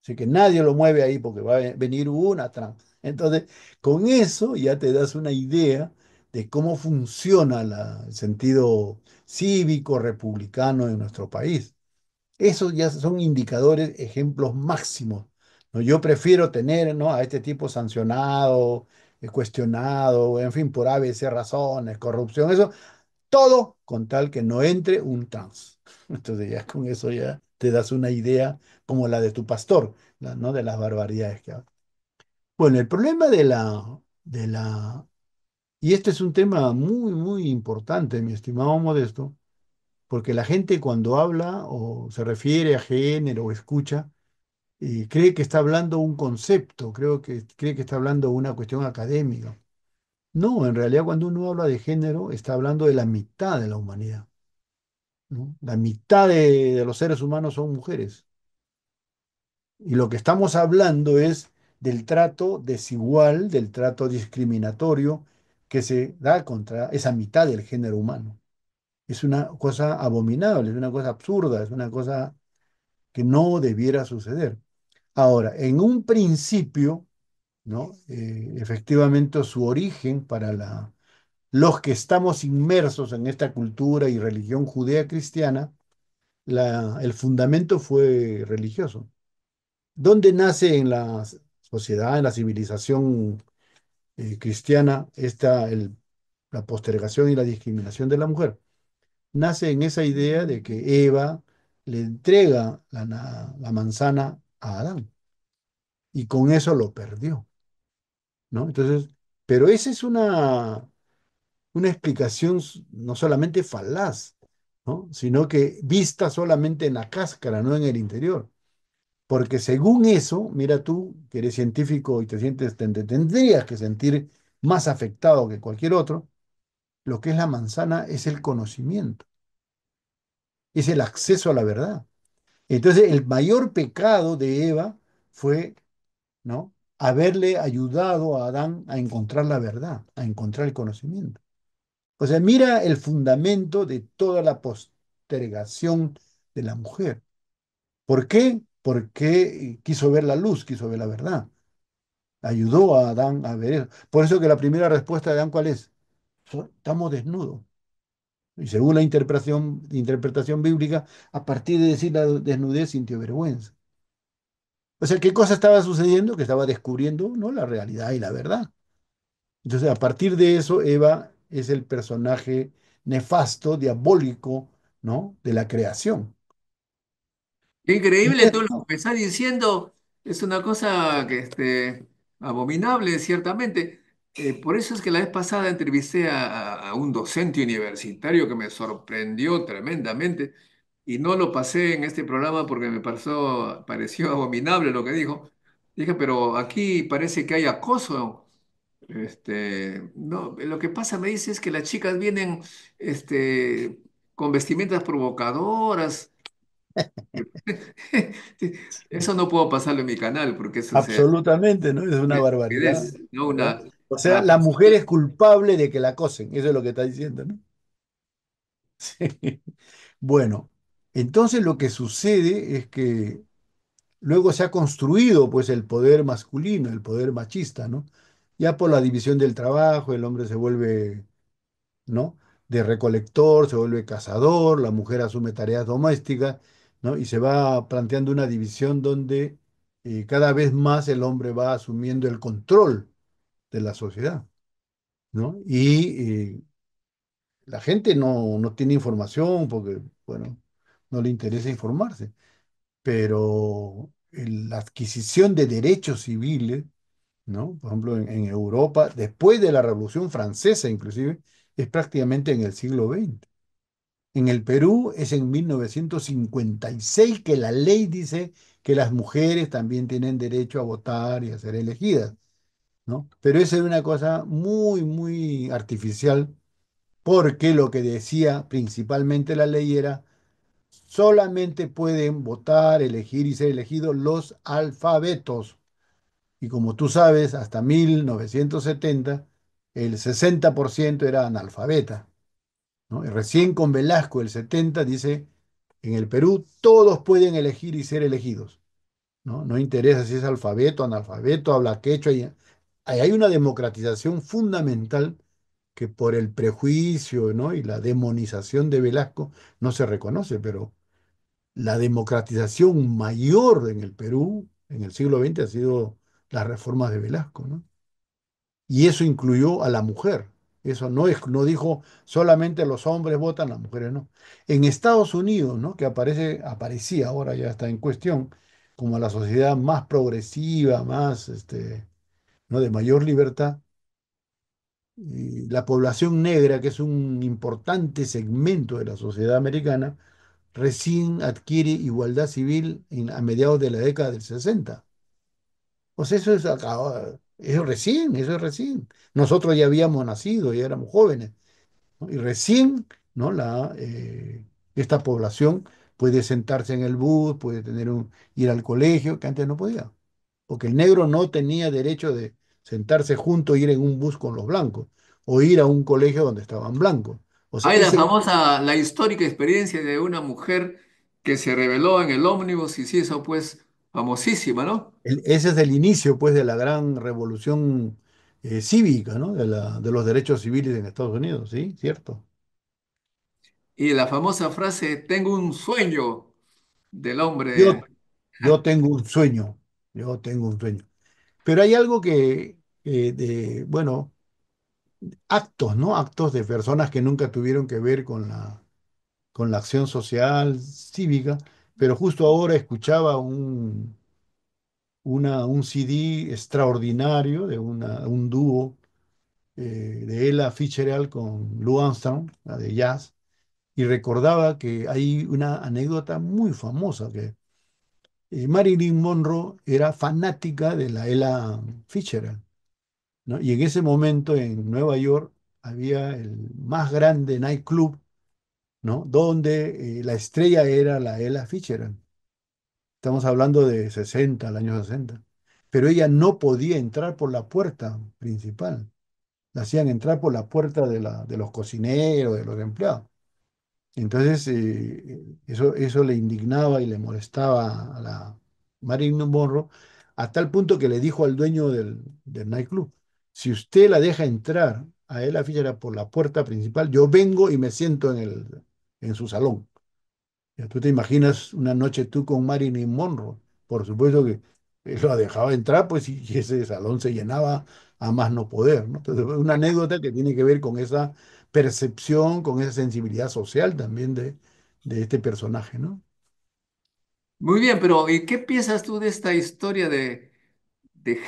Así que nadie lo mueve ahí porque va a venir una trans. Entonces, con eso ya te das una idea de cómo funciona el sentido cívico republicano en nuestro país. Esos ya son indicadores, ejemplos máximos, ¿no? Yo prefiero tener, ¿no?, a este tipo sancionado, cuestionado, en fin, por ABC razones, corrupción, eso, todo con tal que no entre un trans. Entonces ya con eso ya te das una idea como la de tu pastor, ¿no? De las barbaridades que habla. Bueno, el problema y este es un tema muy, muy importante, mi estimado Modesto, porque la gente cuando habla o se refiere a género o escucha, cree que está hablando un concepto, cree que está hablando una cuestión académica. No, en realidad cuando uno habla de género, está hablando de la mitad de la humanidad, ¿no? La mitad de los seres humanos son mujeres. Y lo que estamos hablando es del trato desigual, del trato discriminatorio que se da contra esa mitad del género humano. Es una cosa abominable, es una cosa absurda, es una cosa que no debiera suceder. Ahora, en un principio, ¿no? Efectivamente, su origen para los que estamos inmersos en esta cultura y religión judea-cristiana, el fundamento fue religioso. ¿Dónde nace en la sociedad, en la civilización cristiana, la postergación y la discriminación de la mujer? Nace en esa idea de que Eva le entrega la manzana a Adán y con eso lo perdió, ¿no? Entonces, pero esa es una explicación no solamente falaz, ¿no? Sino que vista solamente en la cáscara, no en el interior. Porque según eso, mira tú, que eres científico y te sientes, te tendrías que sentir más afectado que cualquier otro, lo que es la manzana es el conocimiento, es el acceso a la verdad. Entonces, el mayor pecado de Eva fue, ¿no? Haberle ayudado a Adán a encontrar la verdad, a encontrar el conocimiento. O sea, mira el fundamento de toda la postergación de la mujer. ¿Por qué? Porque quiso ver la luz, quiso ver la verdad. Ayudó a Adán a ver eso. Por eso que la primera respuesta de Adán, ¿cuál es? Estamos desnudos. Y según la interpretación bíblica, a partir de decir la desnudez sintió vergüenza. O sea, ¿qué cosa estaba sucediendo? Que estaba descubriendo, ¿no? La realidad y la verdad. Entonces, a partir de eso, Eva es el personaje nefasto, diabólico, ¿no? De la creación. Qué Y increíble todo lo que esto, me está diciendo. Es una cosa que abominable, ciertamente. Por eso es que la vez pasada entrevisté a un docente universitario que me sorprendió tremendamente y no lo pasé en este programa porque pareció abominable lo que dijo. Dije, pero aquí parece que hay acoso. No, lo que pasa, me dice, es que las chicas vienen con vestimentas provocadoras. Eso no puedo pasarlo en mi canal porque eso absolutamente, ¿no? Es una barbaridad, es, ¿no? ¿verdad? O sea, Una la mujer es culpable de que la acosen, eso es lo que está diciendo, ¿no? Sí. Bueno, entonces lo que sucede es que luego se ha construido pues el poder masculino, el poder machista, ¿no? Ya por la división del trabajo, el hombre se vuelve, ¿no? De recolector, se vuelve cazador, la mujer asume tareas domésticas, ¿no? Y se va planteando una división donde cada vez más el hombre va asumiendo el control de la sociedad, ¿no? Y la gente no tiene información porque, bueno, no le interesa informarse, pero la adquisición de derechos civiles, ¿no? Por ejemplo, en Europa, después de la Revolución Francesa inclusive, es prácticamente en el siglo XX. En el Perú es en 1956 que la ley dice que las mujeres también tienen derecho a votar y a ser elegidas, ¿no? Pero eso es una cosa muy, muy artificial, porque lo que decía principalmente la ley era solamente pueden votar, elegir y ser elegidos los alfabetos. Y como tú sabes, hasta 1970 el 60% era analfabeta, ¿no? Y recién con Velasco, el 70 dice, en el Perú todos pueden elegir y ser elegidos, ¿no? No interesa si es alfabeto, analfabeto, habla quechua. Ahí hay una democratización fundamental que por el prejuicio, ¿no? Y la demonización de Velasco no se reconoce, pero la democratización mayor en el Perú en el siglo XX ha sido las reformas de Velasco, ¿no? Y eso incluyó a la mujer. Eso no dijo solamente los hombres votan, las mujeres no. En Estados Unidos, ¿no? Que aparecía, ahora ya está en cuestión, como la sociedad más progresiva, más, ¿no? De mayor libertad, la población negra, que es un importante segmento de la sociedad americana, recién adquiere igualdad civil a mediados de la década del 60. O sea, eso es recién. Nosotros ya habíamos nacido, ya éramos jóvenes, ¿no? Y recién, ¿no? Esta población puede sentarse en el bus, puede ir al colegio, que antes no podía, porque el negro no tenía derecho de sentarse junto e ir en un bus con los blancos, o ir a un colegio donde estaban blancos. O sea, Hay la famosa, la histórica experiencia de una mujer que se rebeló en el ómnibus y se hizo pues famosísima, ¿no? ese es el inicio, pues, de la gran revolución cívica, ¿no? De los derechos civiles en Estados Unidos, ¿sí? ¿Cierto? Y la famosa frase, tengo un sueño del Yo, hombre. yo tengo un sueño, yo tengo un sueño. Pero hay algo bueno, actos, ¿no? Actos de personas que nunca tuvieron que ver con la acción social, cívica, pero justo ahora escuchaba un CD extraordinario de un dúo de Ella Fitzgerald con Lou Armstrong, la de jazz, y recordaba que hay una anécdota muy famosa que Marilyn Monroe era fanática de la Ella Fitzgerald, ¿no? Y en ese momento en Nueva York había el más grande nightclub, ¿no? Donde la estrella era la Ella Fitzgerald. Estamos hablando de 60, el año 60. Pero ella no podía entrar por la puerta principal. La hacían entrar por la puerta de los cocineros, de los empleados. Entonces, eso le indignaba y le molestaba a la Marilyn Monroe, a tal punto que le dijo al dueño del nightclub: si usted la deja entrar a Ella Fitzgerald por la puerta principal, yo vengo y me siento en su salón. Ya tú te imaginas una noche tú con Marilyn Monroe. Por supuesto que lo dejaba entrar, pues, y ese salón se llenaba a más no poder, ¿no? Entonces, una anécdota que tiene que ver con esa percepción, con esa sensibilidad social también de este personaje, ¿no? Muy bien, pero ¿y qué piensas tú de esta historia de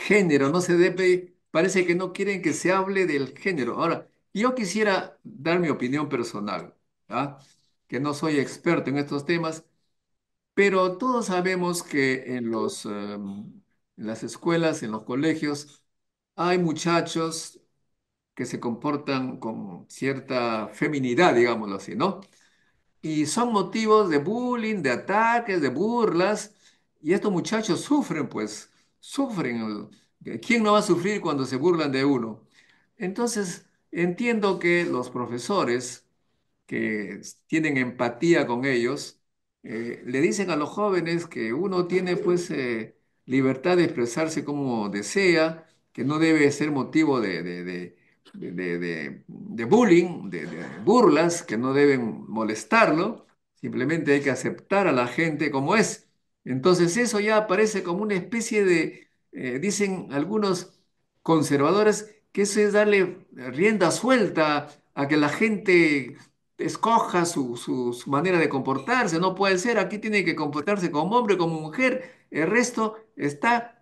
género? No se debe, parece que no quieren que se hable del género. Ahora, yo quisiera dar mi opinión personal, ¿ah? Que no soy experto en estos temas, pero todos sabemos que en las escuelas, en los colegios, hay muchachos que se comportan con cierta feminidad, digámoslo así, ¿no? Y son motivos de bullying, de ataques, de burlas, y estos muchachos sufren, pues, sufren. ¿Quién no va a sufrir cuando se burlan de uno? Entonces, entiendo que los profesores que tienen empatía con ellos, le dicen a los jóvenes que uno tiene pues libertad de expresarse como desea, que no debe ser motivo de bullying, de burlas, que no deben molestarlo, simplemente hay que aceptar a la gente como es. Entonces eso ya aparece como una especie dicen algunos conservadores, que eso es darle rienda suelta a que la gente escoja su manera de comportarse. No puede ser, aquí tiene que comportarse como hombre, como mujer, el resto está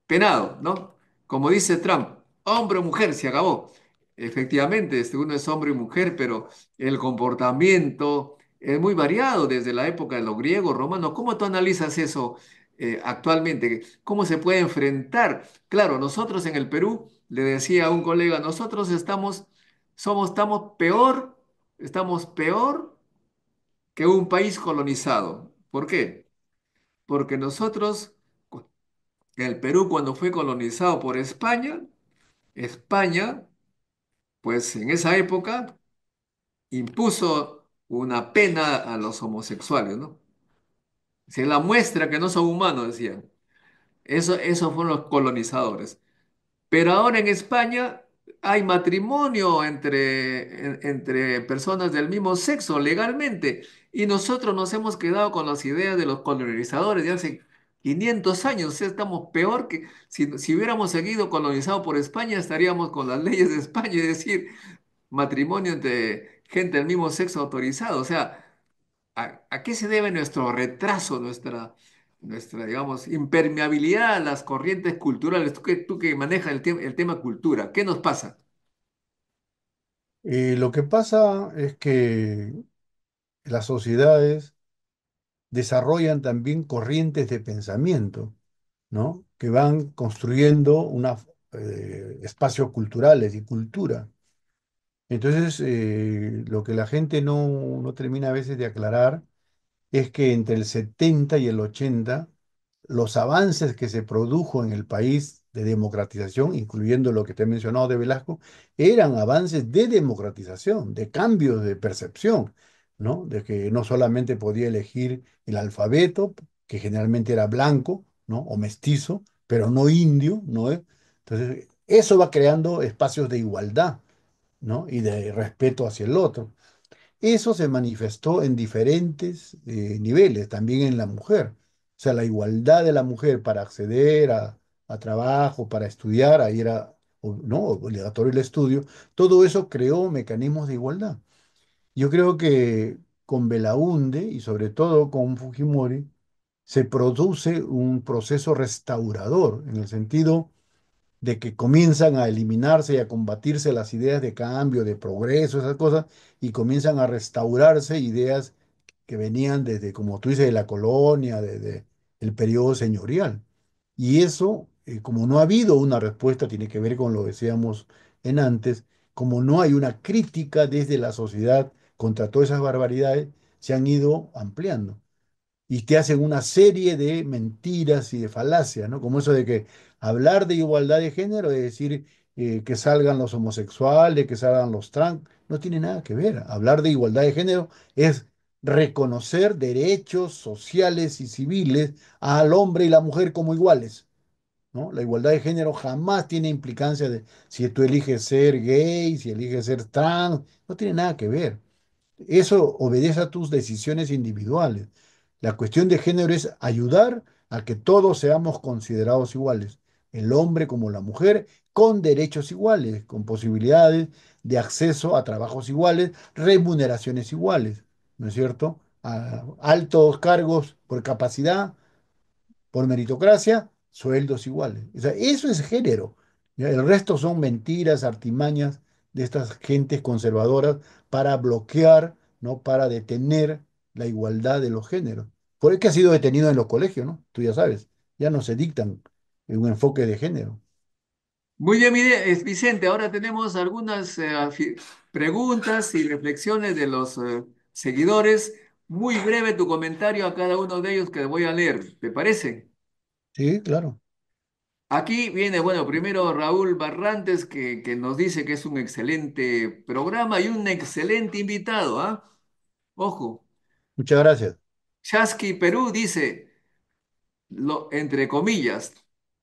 penado, ¿no? Como dice Trump, hombre o mujer, se acabó. Efectivamente, uno es hombre y mujer, pero el comportamiento es muy variado desde la época de los griegos, romanos. ¿Cómo tú analizas eso actualmente? ¿Cómo se puede enfrentar? Claro, nosotros en el Perú, le decía a un colega, nosotros estamos peor que un país colonizado. ¿Por qué? Porque nosotros, el Perú cuando fue colonizado por España, España, pues en esa época impuso una pena a los homosexuales, ¿no? Se la muestra que no son humanos, decían. Eso fueron los colonizadores. Pero ahora en España hay matrimonio entre personas del mismo sexo legalmente y nosotros nos hemos quedado con las ideas de los colonizadores de hace 500 años. O sea, estamos peor que si hubiéramos seguido colonizados por España, estaríamos con las leyes de España, es decir, matrimonio entre gente del mismo sexo autorizado. O sea, ¿a qué se debe nuestro retraso, digamos, impermeabilidad a las corrientes culturales? Tú que manejas el tema cultura, ¿qué nos pasa? Lo que pasa es que las sociedades desarrollan también corrientes de pensamiento, ¿no? Que van construyendo espacios culturales y cultura. Entonces, lo que la gente no termina a veces de aclarar es que entre el 70 y el 80 los avances que se produjo en el país de democratización, incluyendo lo que te he mencionado de Velasco, eran avances de democratización, de cambios de percepción, ¿no? De que no solamente podía elegir el alfabeto, que generalmente era blanco, ¿no? O mestizo, pero no indio, ¿no? Entonces, eso va creando espacios de igualdad, ¿no? Y de respeto hacia el otro. Eso se manifestó en diferentes niveles, también en la mujer. O sea, la igualdad de la mujer para acceder a trabajo, para estudiar, ahí era no, obligatorio el estudio, todo eso creó mecanismos de igualdad. Yo creo que con Belaúnde y sobre todo con Fujimori se produce un proceso restaurador, en el sentido de que comienzan a eliminarse y a combatirse las ideas de cambio, de progreso, esas cosas, y comienzan a restaurarse ideas que venían desde, como tú dices, de la colonia, desde el periodo señorial. Y eso, como no ha habido una respuesta, tiene que ver con lo que decíamos en antes, como no hay una crítica desde la sociedad contra todas esas barbaridades, se han ido ampliando y te hacen una serie de mentiras y de falacias, ¿no? Como eso de que hablar de igualdad de género es decir que salgan los homosexuales, que salgan los trans, no tiene nada que ver. Hablar de igualdad de género es reconocer derechos sociales y civiles al hombre y la mujer como iguales, ¿no? La igualdad de género jamás tiene implicancia de si tú eliges ser gay, si eliges ser trans, no tiene nada que ver. Eso obedece a tus decisiones individuales. La cuestión de género es ayudar a que todos seamos considerados iguales, el hombre como la mujer, con derechos iguales, con posibilidades de acceso a trabajos iguales, remuneraciones iguales, ¿no es cierto? A altos cargos por capacidad, por meritocracia, sueldos iguales. O sea, eso es género. ¿Ya? El resto son mentiras, artimañas de estas gentes conservadoras para bloquear, ¿no? Para detener la igualdad de los géneros. Por el que ha sido detenido en los colegios, ¿no? Tú ya sabes, ya no se dictan un enfoque de género. Muy bien, Vicente, ahora tenemos algunas preguntas y reflexiones de los seguidores. Muy breve tu comentario a cada uno de ellos que voy a leer, ¿te parece? Sí, claro. Aquí viene, bueno, primero Raúl Barrantes que nos dice que es un excelente programa y un excelente invitado, ¿ah? Ojo, Muchas gracias. Chasqui Perú dice, entre comillas,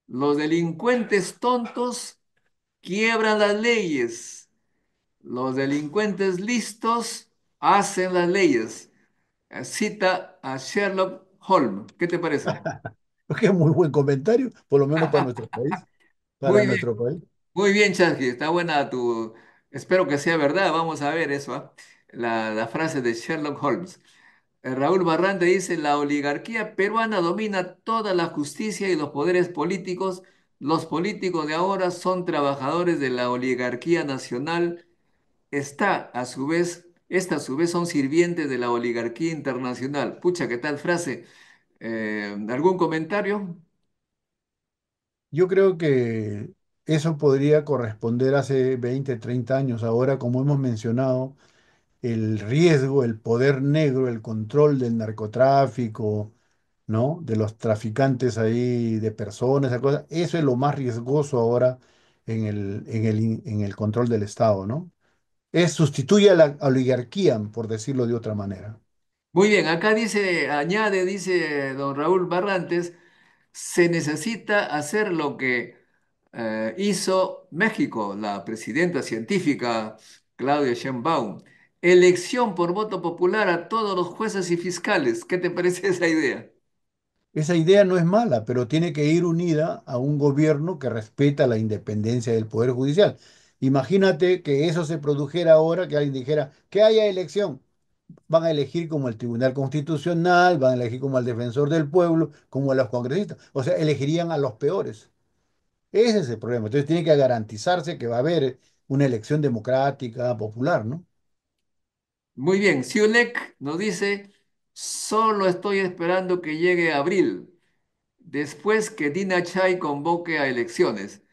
los delincuentes tontos quiebran las leyes. Los delincuentes listos hacen las leyes. Cita a Sherlock Holmes. ¿Qué te parece? Qué muy buen comentario, por lo menos para nuestro país. Para Muy bien, nuestro país. muy bien, Chasqui. Está buena tu. Espero que sea verdad. Vamos a ver eso, ¿ah? La frase de Sherlock Holmes. Raúl Barrante dice: la oligarquía peruana domina toda la justicia y los poderes políticos. Los políticos de ahora son trabajadores de la oligarquía nacional. Esta a su vez son sirvientes de la oligarquía internacional. Pucha, ¿qué tal frase? ¿Algún comentario? Yo creo que eso podría corresponder hace 20, 30 años. Ahora, como hemos mencionado, el riesgo, el poder negro, el control del narcotráfico, ¿no? De los traficantes ahí de personas, esa cosa, eso es lo más riesgoso ahora en el control del Estado, ¿no? Sustituye a la oligarquía, por decirlo de otra manera. Muy bien, acá dice, añade, dice don Raúl Barrantes, se necesita hacer lo que hizo México, la presidenta científica Claudia Sheinbaum. Elección por voto popular a todos los jueces y fiscales. ¿Qué te parece esa idea? Esa idea no es mala, pero tiene que ir unida a un gobierno que respeta la independencia del Poder Judicial. Imagínate que eso se produjera ahora, que alguien dijera que haya elección. Van a elegir como el Tribunal Constitucional, van a elegir como al Defensor del Pueblo, como a los congresistas. O sea, elegirían a los peores. Ese es el problema. Entonces tiene que garantizarse que va a haber una elección democrática, popular, ¿no? Muy bien, Siulek nos dice, solo estoy esperando que llegue abril, después que Dina Chay convoque a elecciones.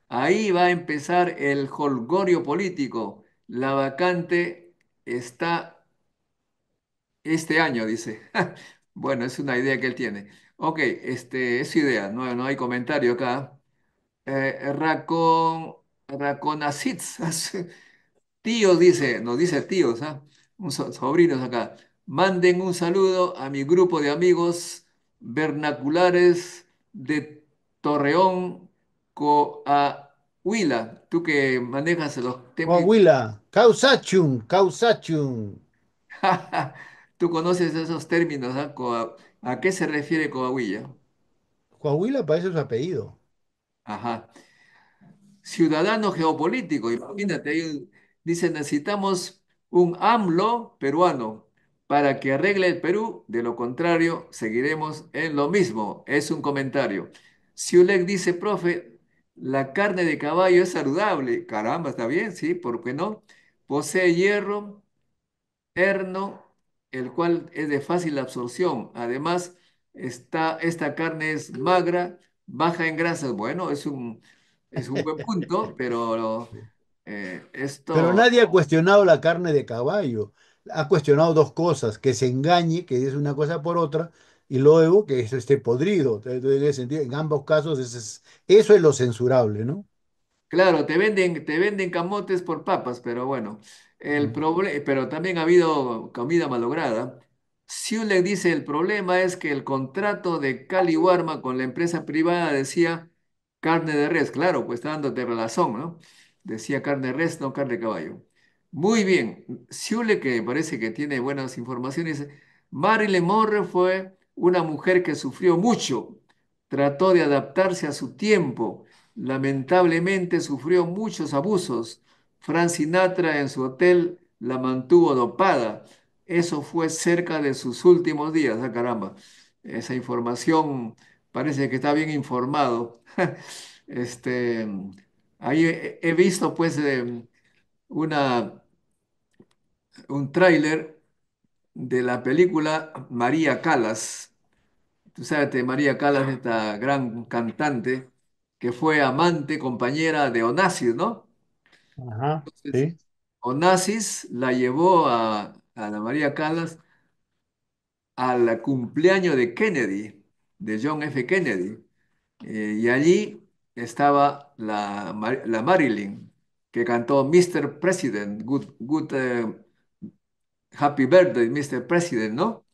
Ahí va a empezar el jolgorio político. La vacante está este año, dice. Bueno, es una idea que él tiene. Ok, es su idea, no hay comentario acá. Raconacits, tíos dice, nos dice tíos, ¿ah? Sobrinos acá. Manden un saludo a mi grupo de amigos vernaculares de Torreón, Coahuila. Tú que manejas los temas. Coahuila, causachum, causachum. Tú conoces esos términos, ¿ah? ¿A qué se refiere Coahuila? Coahuila parece su apellido. Ajá. Ciudadano geopolítico. Imagínate, dice, necesitamos un AMLO peruano para que arregle el Perú, de lo contrario, seguiremos en lo mismo. Es un comentario. Siulek dice, profe, la carne de caballo es saludable. Caramba, está bien, sí, ¿por qué no? Posee hierro, herno, el cual es de fácil absorción. Además, esta carne es magra, baja en grasas. Bueno, es un buen punto, pero Pero esto, nadie ha cuestionado la carne de caballo. Ha cuestionado dos cosas, que se engañe, que es una cosa por otra, y luego que eso esté podrido. Entonces, en ese sentido, en ambos casos, eso es lo censurable, ¿no? claro, te venden camotes por papas, pero bueno, pero también ha habido comida malograda. Siule dice, el problema es que el contrato de Cali Warma con la empresa privada decía carne de res, claro, pues está dándote razón, ¿no? Decía carne de res, no carne de caballo. Muy bien, Siule, que parece que tiene buenas informaciones, Marilyn Monroe fue una mujer que sufrió mucho, trató de adaptarse a su tiempo. Lamentablemente sufrió muchos abusos. Frank Sinatra en su hotel la mantuvo dopada. Eso fue cerca de sus últimos días. Ah, caramba. Esa información parece que está bien informado. Este, ahí he visto pues una, un tráiler de la película María Callas. Tú sabes de María Callas, esta gran cantante que fue amante, compañera de Onassis, ¿no? Ajá, Entonces, sí. Onassis la llevó a la María Callas al cumpleaños de Kennedy, de John F. Kennedy. Y allí estaba la Marilyn, que cantó Mr. President, Happy Birthday, Mr. President, ¿no?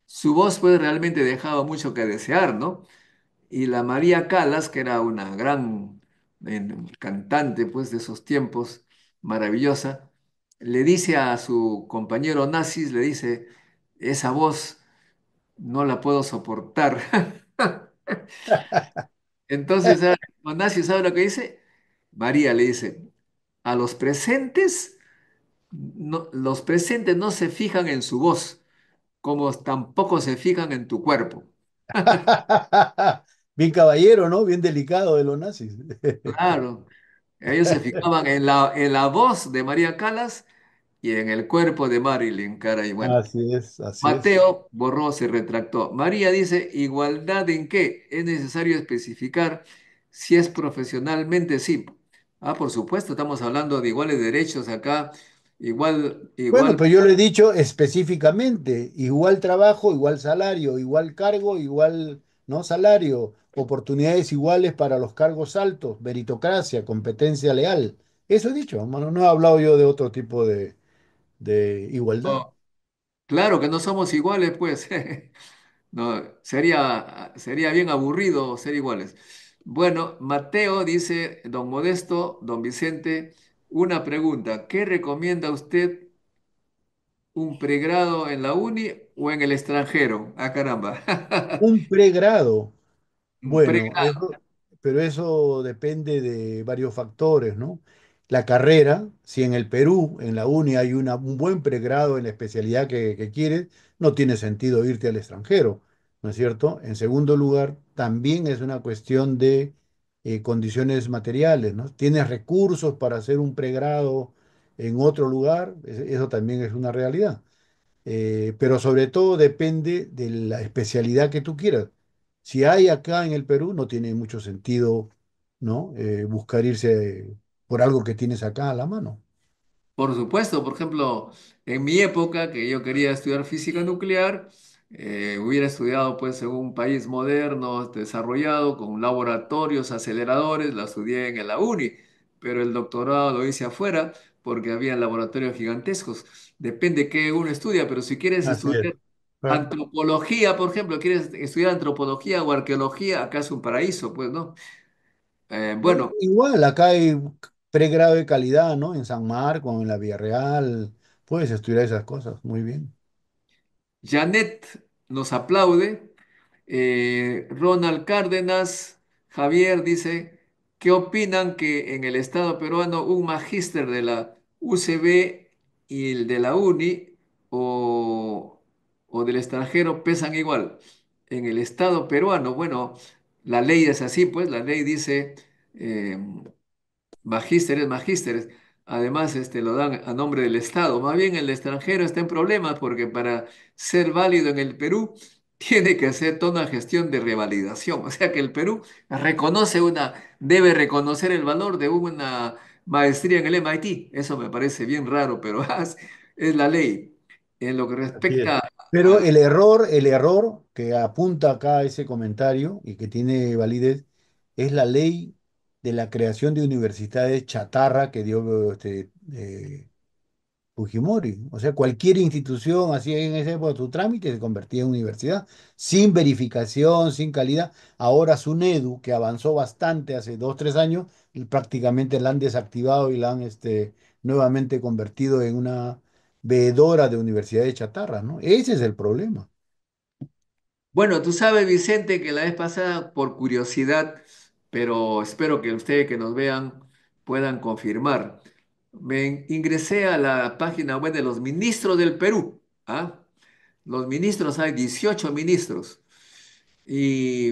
Su voz pues realmente dejaba mucho que desear, ¿no? Y la María Callas, que era una gran cantante pues de esos tiempos, maravillosa, le dice a su compañero Nazis, le dice, esa voz no la puedo soportar. Entonces, Onassis, ¿sabe lo que dice? María le dice, a los presentes no se fijan en su voz, como tampoco se fijan en tu cuerpo. Bien caballero, ¿no? Bien delicado de los nazis. Claro, ellos se fijaban en la voz de María Callas y en el cuerpo de Marilyn, cara, y bueno. Así es, así es. Mateo borró, se retractó. María dice, ¿igualdad en qué? Es necesario especificar si es profesionalmente, sí. Ah, por supuesto, estamos hablando de iguales derechos acá, igual, Bueno, igual. pues yo lo he dicho específicamente, igual trabajo, igual salario, igual cargo, igual no salario, oportunidades iguales para los cargos altos, meritocracia, competencia leal. Eso he dicho, hermano, no he hablado yo de otro tipo de igualdad. Oh, claro que no somos iguales, pues. No, sería bien aburrido ser iguales. Bueno, Mateo dice, don Modesto, don Vicente, una pregunta. ¿Qué recomienda usted, un pregrado en la uni o en el extranjero? Ah, caramba. Un pregrado. Un Bueno, pregrado. pero eso depende de varios factores, ¿no? La carrera, si en el Perú, en la UNI, hay un buen pregrado en la especialidad que quieres, no tiene sentido irte al extranjero, ¿no es cierto? En segundo lugar, también es una cuestión de condiciones materiales, ¿no? Tienes recursos para hacer un pregrado en otro lugar, eso también es una realidad. Pero sobre todo depende de la especialidad que tú quieras. Si hay acá en el Perú, no tiene mucho sentido, ¿no? Buscar irse por algo que tienes acá a la mano. Por supuesto, por ejemplo, en mi época que yo quería estudiar física nuclear, hubiera estudiado pues en un país moderno, desarrollado, con laboratorios, aceleradores, la estudié en la uni, pero el doctorado lo hice afuera porque había laboratorios gigantescos. Depende qué uno estudia, pero si quieres Así es. estudiar Claro. antropología, por ejemplo, quieres estudiar antropología o arqueología, acá es un paraíso, pues, ¿no? Bueno, Bueno. igual, acá hay pregrado de calidad, ¿no? En San Marcos, en la Villarreal, puedes estudiar esas cosas, muy bien. Janet nos aplaude. Ronald Cárdenas, Javier dice, ¿qué opinan que en el Estado peruano un magíster de la UCB y el de la UNI o del extranjero pesan igual? En el Estado peruano, bueno, la ley es así, pues la ley dice... eh, magísteres, magísteres. Además, lo dan a nombre del Estado. Más bien el extranjero está en problemas porque para ser válido en el Perú tiene que hacer toda una gestión de revalidación. O sea que el Perú debe reconocer el valor de una maestría en el MIT. Eso me parece bien raro, pero es la ley. En lo que Así es. respecta Pero al... el error que apunta acá ese comentario y que tiene validez es la ley de la creación de universidades chatarra que dio Fujimori. O sea, cualquier institución así en esa época, tu trámite se convertía en universidad, sin verificación, sin calidad. Ahora SUNEDU, que avanzó bastante hace 2, 3 años, y prácticamente la han desactivado y la han nuevamente convertido en una veedora de universidades chatarras, ¿no? Ese es el problema. Bueno, tú sabes, Vicente, que la vez pasada, por curiosidad, pero espero que ustedes que nos vean puedan confirmar. Ingresé a la página web de los ministros del Perú. ¿Ah? Los ministros, hay 18 ministros. Y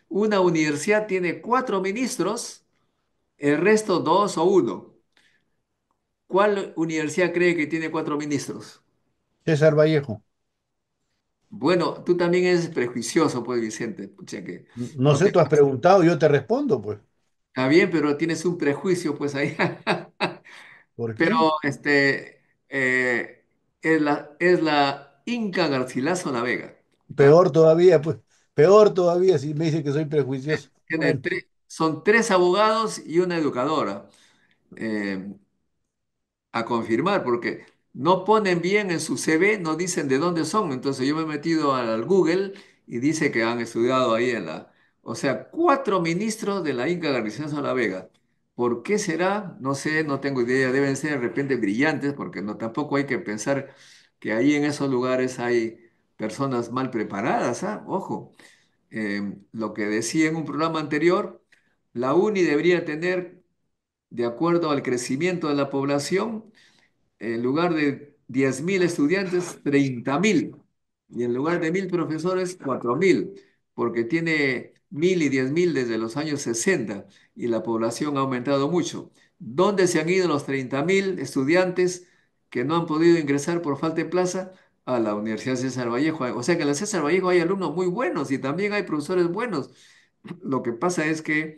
una universidad tiene 4 ministros, el resto dos o uno. ¿Cuál universidad cree que tiene 4 ministros? César Vallejo, Bueno, tú también eres prejuicioso, pues, Vicente. Pucha que no no sé, te... tú has preguntado, yo te respondo, pues. Está bien, pero tienes un prejuicio, pues ahí. ¿Por Pero qué? es la Inca Garcilaso La Vega. ¿Ah? Peor todavía, pues. Peor todavía si me dice que soy prejuicioso. Bueno, Son 3 abogados y una educadora. Eh, a confirmar, porque no ponen bien en su CV, no dicen de dónde son. Entonces yo me he metido al Google y dice que han estudiado ahí en la... O sea, 4 ministros de la Inca Garcilaso La Vega. ¿Por qué será? No sé, no tengo idea. Deben ser de repente brillantes, porque no, tampoco hay que pensar que ahí en esos lugares hay personas mal preparadas, ¿ah? Ojo, lo que decía en un programa anterior, la UNI debería tener, de acuerdo al crecimiento de la población, en lugar de 10.000 estudiantes, 30.000. Y en lugar de 1.000 profesores, 4.000, porque tiene 1.000 y 10.000 desde los años 60 y la población ha aumentado mucho. ¿Dónde se han ido los 30.000 estudiantes que no han podido ingresar por falta de plaza? A la Universidad César Vallejo. O sea que en la César Vallejo hay alumnos muy buenos y también hay profesores buenos. Lo que pasa es que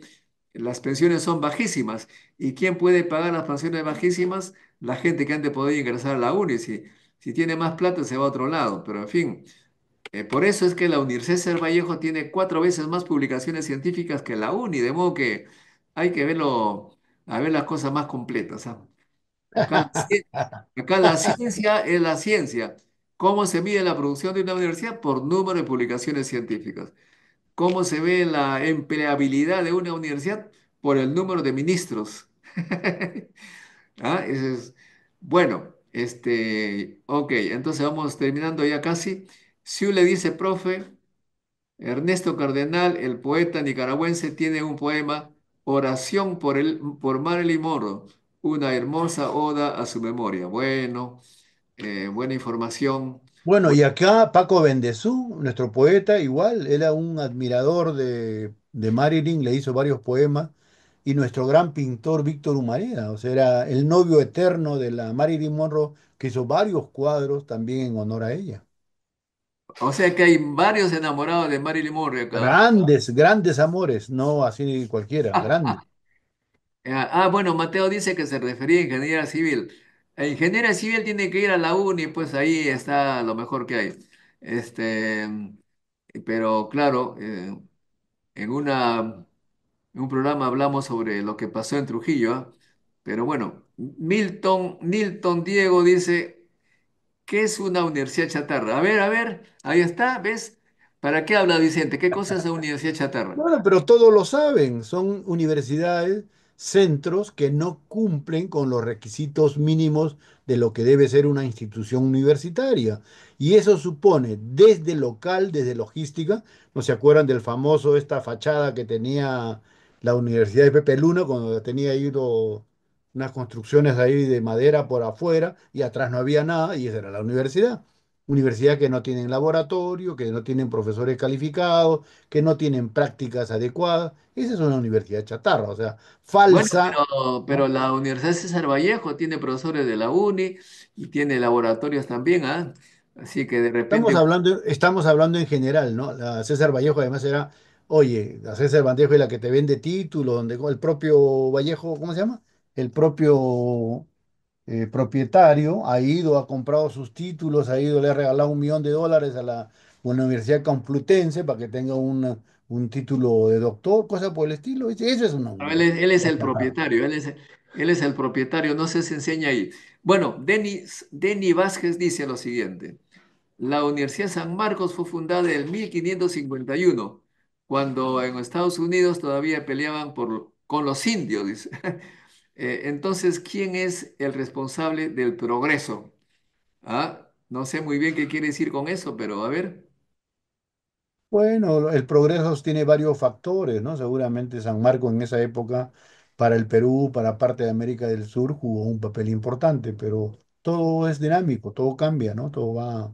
las pensiones son bajísimas. ¿Y quién puede pagar las pensiones bajísimas? La gente que antes podía ingresar a la uni. Si tiene más plata, se va a otro lado. Pero en fin, por eso es que la Universidad César Vallejo tiene 4 veces más publicaciones científicas que la uni. De modo que hay que verlo, a ver las cosas más completas. ¿Ah? Acá, acá la ciencia es la ciencia. ¿Cómo se mide la producción de una universidad? Por número de publicaciones científicas. ¿Cómo se ve la empleabilidad de una universidad? Por el número de ministros. Ese es. Bueno, ok, entonces vamos terminando ya casi. Siu le dice, profe, Ernesto Cardenal, el poeta nicaragüense, tiene un poema, Oración por Marilyn Monroe, una hermosa oda a su memoria. Bueno, buena información. bueno, y acá Paco Bendezú, nuestro poeta, igual, era un admirador de Marilyn, le hizo varios poemas, y nuestro gran pintor Víctor Humareda, o sea, era el novio eterno de la Marilyn Monroe, que hizo varios cuadros también en honor a ella. O sea que hay varios enamorados de Marilyn Monroe acá. Grandes, grandes amores, no así cualquiera, grandes. Bueno, Mateo dice que se refería a ingeniería civil. La ingeniería civil tiene que ir a la uni, pues ahí está lo mejor que hay. Este, pero claro, en en un programa hablamos sobre lo que pasó en Trujillo, ¿ah? Pero bueno, Nilton Diego dice, ¿qué es una universidad chatarra? A ver, ahí está, ¿ves? ¿Para qué habla Vicente? ¿Qué cosa es una universidad chatarra? Bueno, pero todos lo saben, son universidades, centros que no cumplen con los requisitos mínimos de lo que debe ser una institución universitaria. Y eso supone desde local, desde logística, ¿no se acuerdan del famoso, esta fachada que tenía la Universidad de Pepe Luna cuando tenía ido unas construcciones ahí de madera por afuera y atrás no había nada y esa era la universidad? Universidad que no tienen laboratorio, que no tienen profesores calificados, que no tienen prácticas adecuadas. Esa es una universidad chatarra, o sea, Bueno, falsa, pero ¿no? la Universidad César Vallejo tiene profesores de la UNI y tiene laboratorios también, ¿ah? Así que de repente, Estamos hablando en general, ¿no? La César Vallejo además era, oye, la César Vallejo es la que te vende títulos, donde el propio Vallejo, ¿cómo se llama? El propio propietario ha ido, ha comprado sus títulos, ha ido, le ha regalado $1 millón a la Universidad Complutense para que tenga un título de doctor, cosa por el estilo. Eso es una él es universidad el chatarra. propietario, él es el propietario, no sé si se enseña ahí. Bueno, Denis Vázquez dice lo siguiente. La Universidad San Marcos fue fundada en 1551, cuando en Estados Unidos todavía peleaban con los indios, dice. Entonces, ¿quién es el responsable del progreso? No sé muy bien qué quiere decir con eso, pero a ver. Bueno, el progreso tiene varios factores, ¿no? Seguramente San Marcos en esa época para el Perú, para parte de América del Sur, jugó un papel importante, pero todo es dinámico, todo cambia, ¿no? Todo va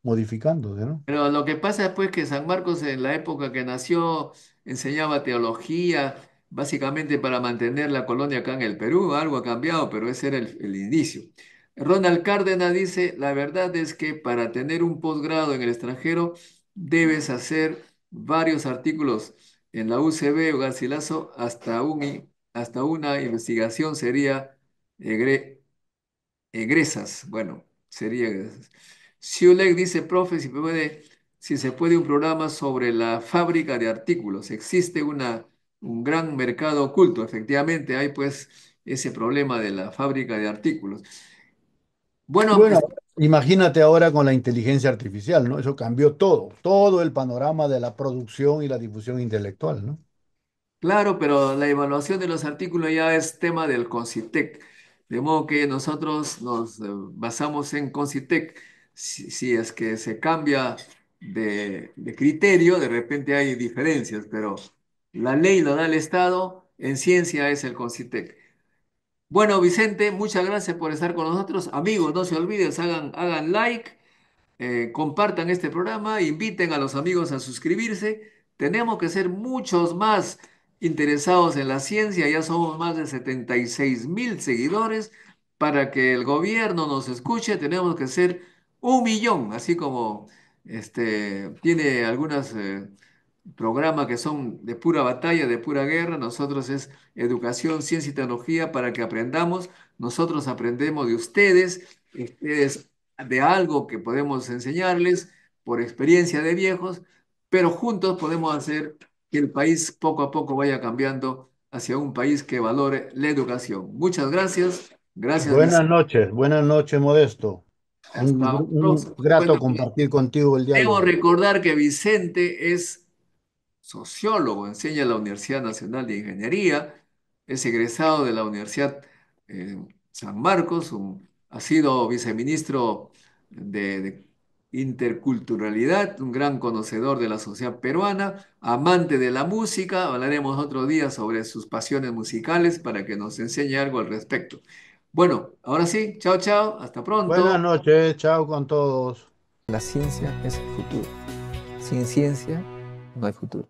modificándose, ¿no? Pero lo que pasa es pues que San Marcos en la época que nació enseñaba teología, básicamente para mantener la colonia acá en el Perú. Algo ha cambiado, pero ese era el inicio. Ronald Cárdenas dice, la verdad es que para tener un posgrado en el extranjero debes hacer varios artículos en la UCB o Garcilaso hasta una investigación sería egresas, bueno, sería egresas. Siulek dice, profe, si se puede un programa sobre la fábrica de artículos. Existe un gran mercado oculto. Efectivamente, hay pues ese problema de la fábrica de artículos. Bueno, Bueno, imagínate ahora con la inteligencia artificial, ¿no? Eso cambió todo, todo el panorama de la producción y la difusión intelectual, ¿no? claro, pero la evaluación de los artículos ya es tema del CONCITEC, de modo que nosotros nos basamos en CONCITEC. Si es que se cambia de criterio, de repente hay diferencias, pero la ley lo da el Estado, en ciencia es el CONCITEC. Bueno, Vicente, muchas gracias por estar con nosotros. Amigos, no se olviden, hagan like, compartan este programa, inviten a los amigos a suscribirse. Tenemos que ser muchos más interesados en la ciencia, ya somos más de 76.000 seguidores. Para que el gobierno nos escuche, tenemos que ser 1 millón, así como tiene algunas programas que son de pura batalla, de pura guerra. Nosotros es educación, ciencia y tecnología para que aprendamos. Nosotros aprendemos de ustedes de algo que podemos enseñarles por experiencia de viejos, pero juntos podemos hacer que el país poco a poco vaya cambiando hacia un país que valore la educación. Muchas gracias. Gracias, Vicente. Buenas noches, Modesto. Hasta un Un próximo grato encuentro. compartir contigo el Debo diálogo. recordar que Vicente es sociólogo, enseña en la Universidad Nacional de Ingeniería, es egresado de la Universidad San Marcos, ha sido viceministro de Interculturalidad, un gran conocedor de la sociedad peruana, amante de la música. Hablaremos otro día sobre sus pasiones musicales para que nos enseñe algo al respecto. Bueno, ahora sí, chao, chao, hasta Buenas pronto. noches, chao con todos. La ciencia es el futuro. Sin ciencia no hay futuro.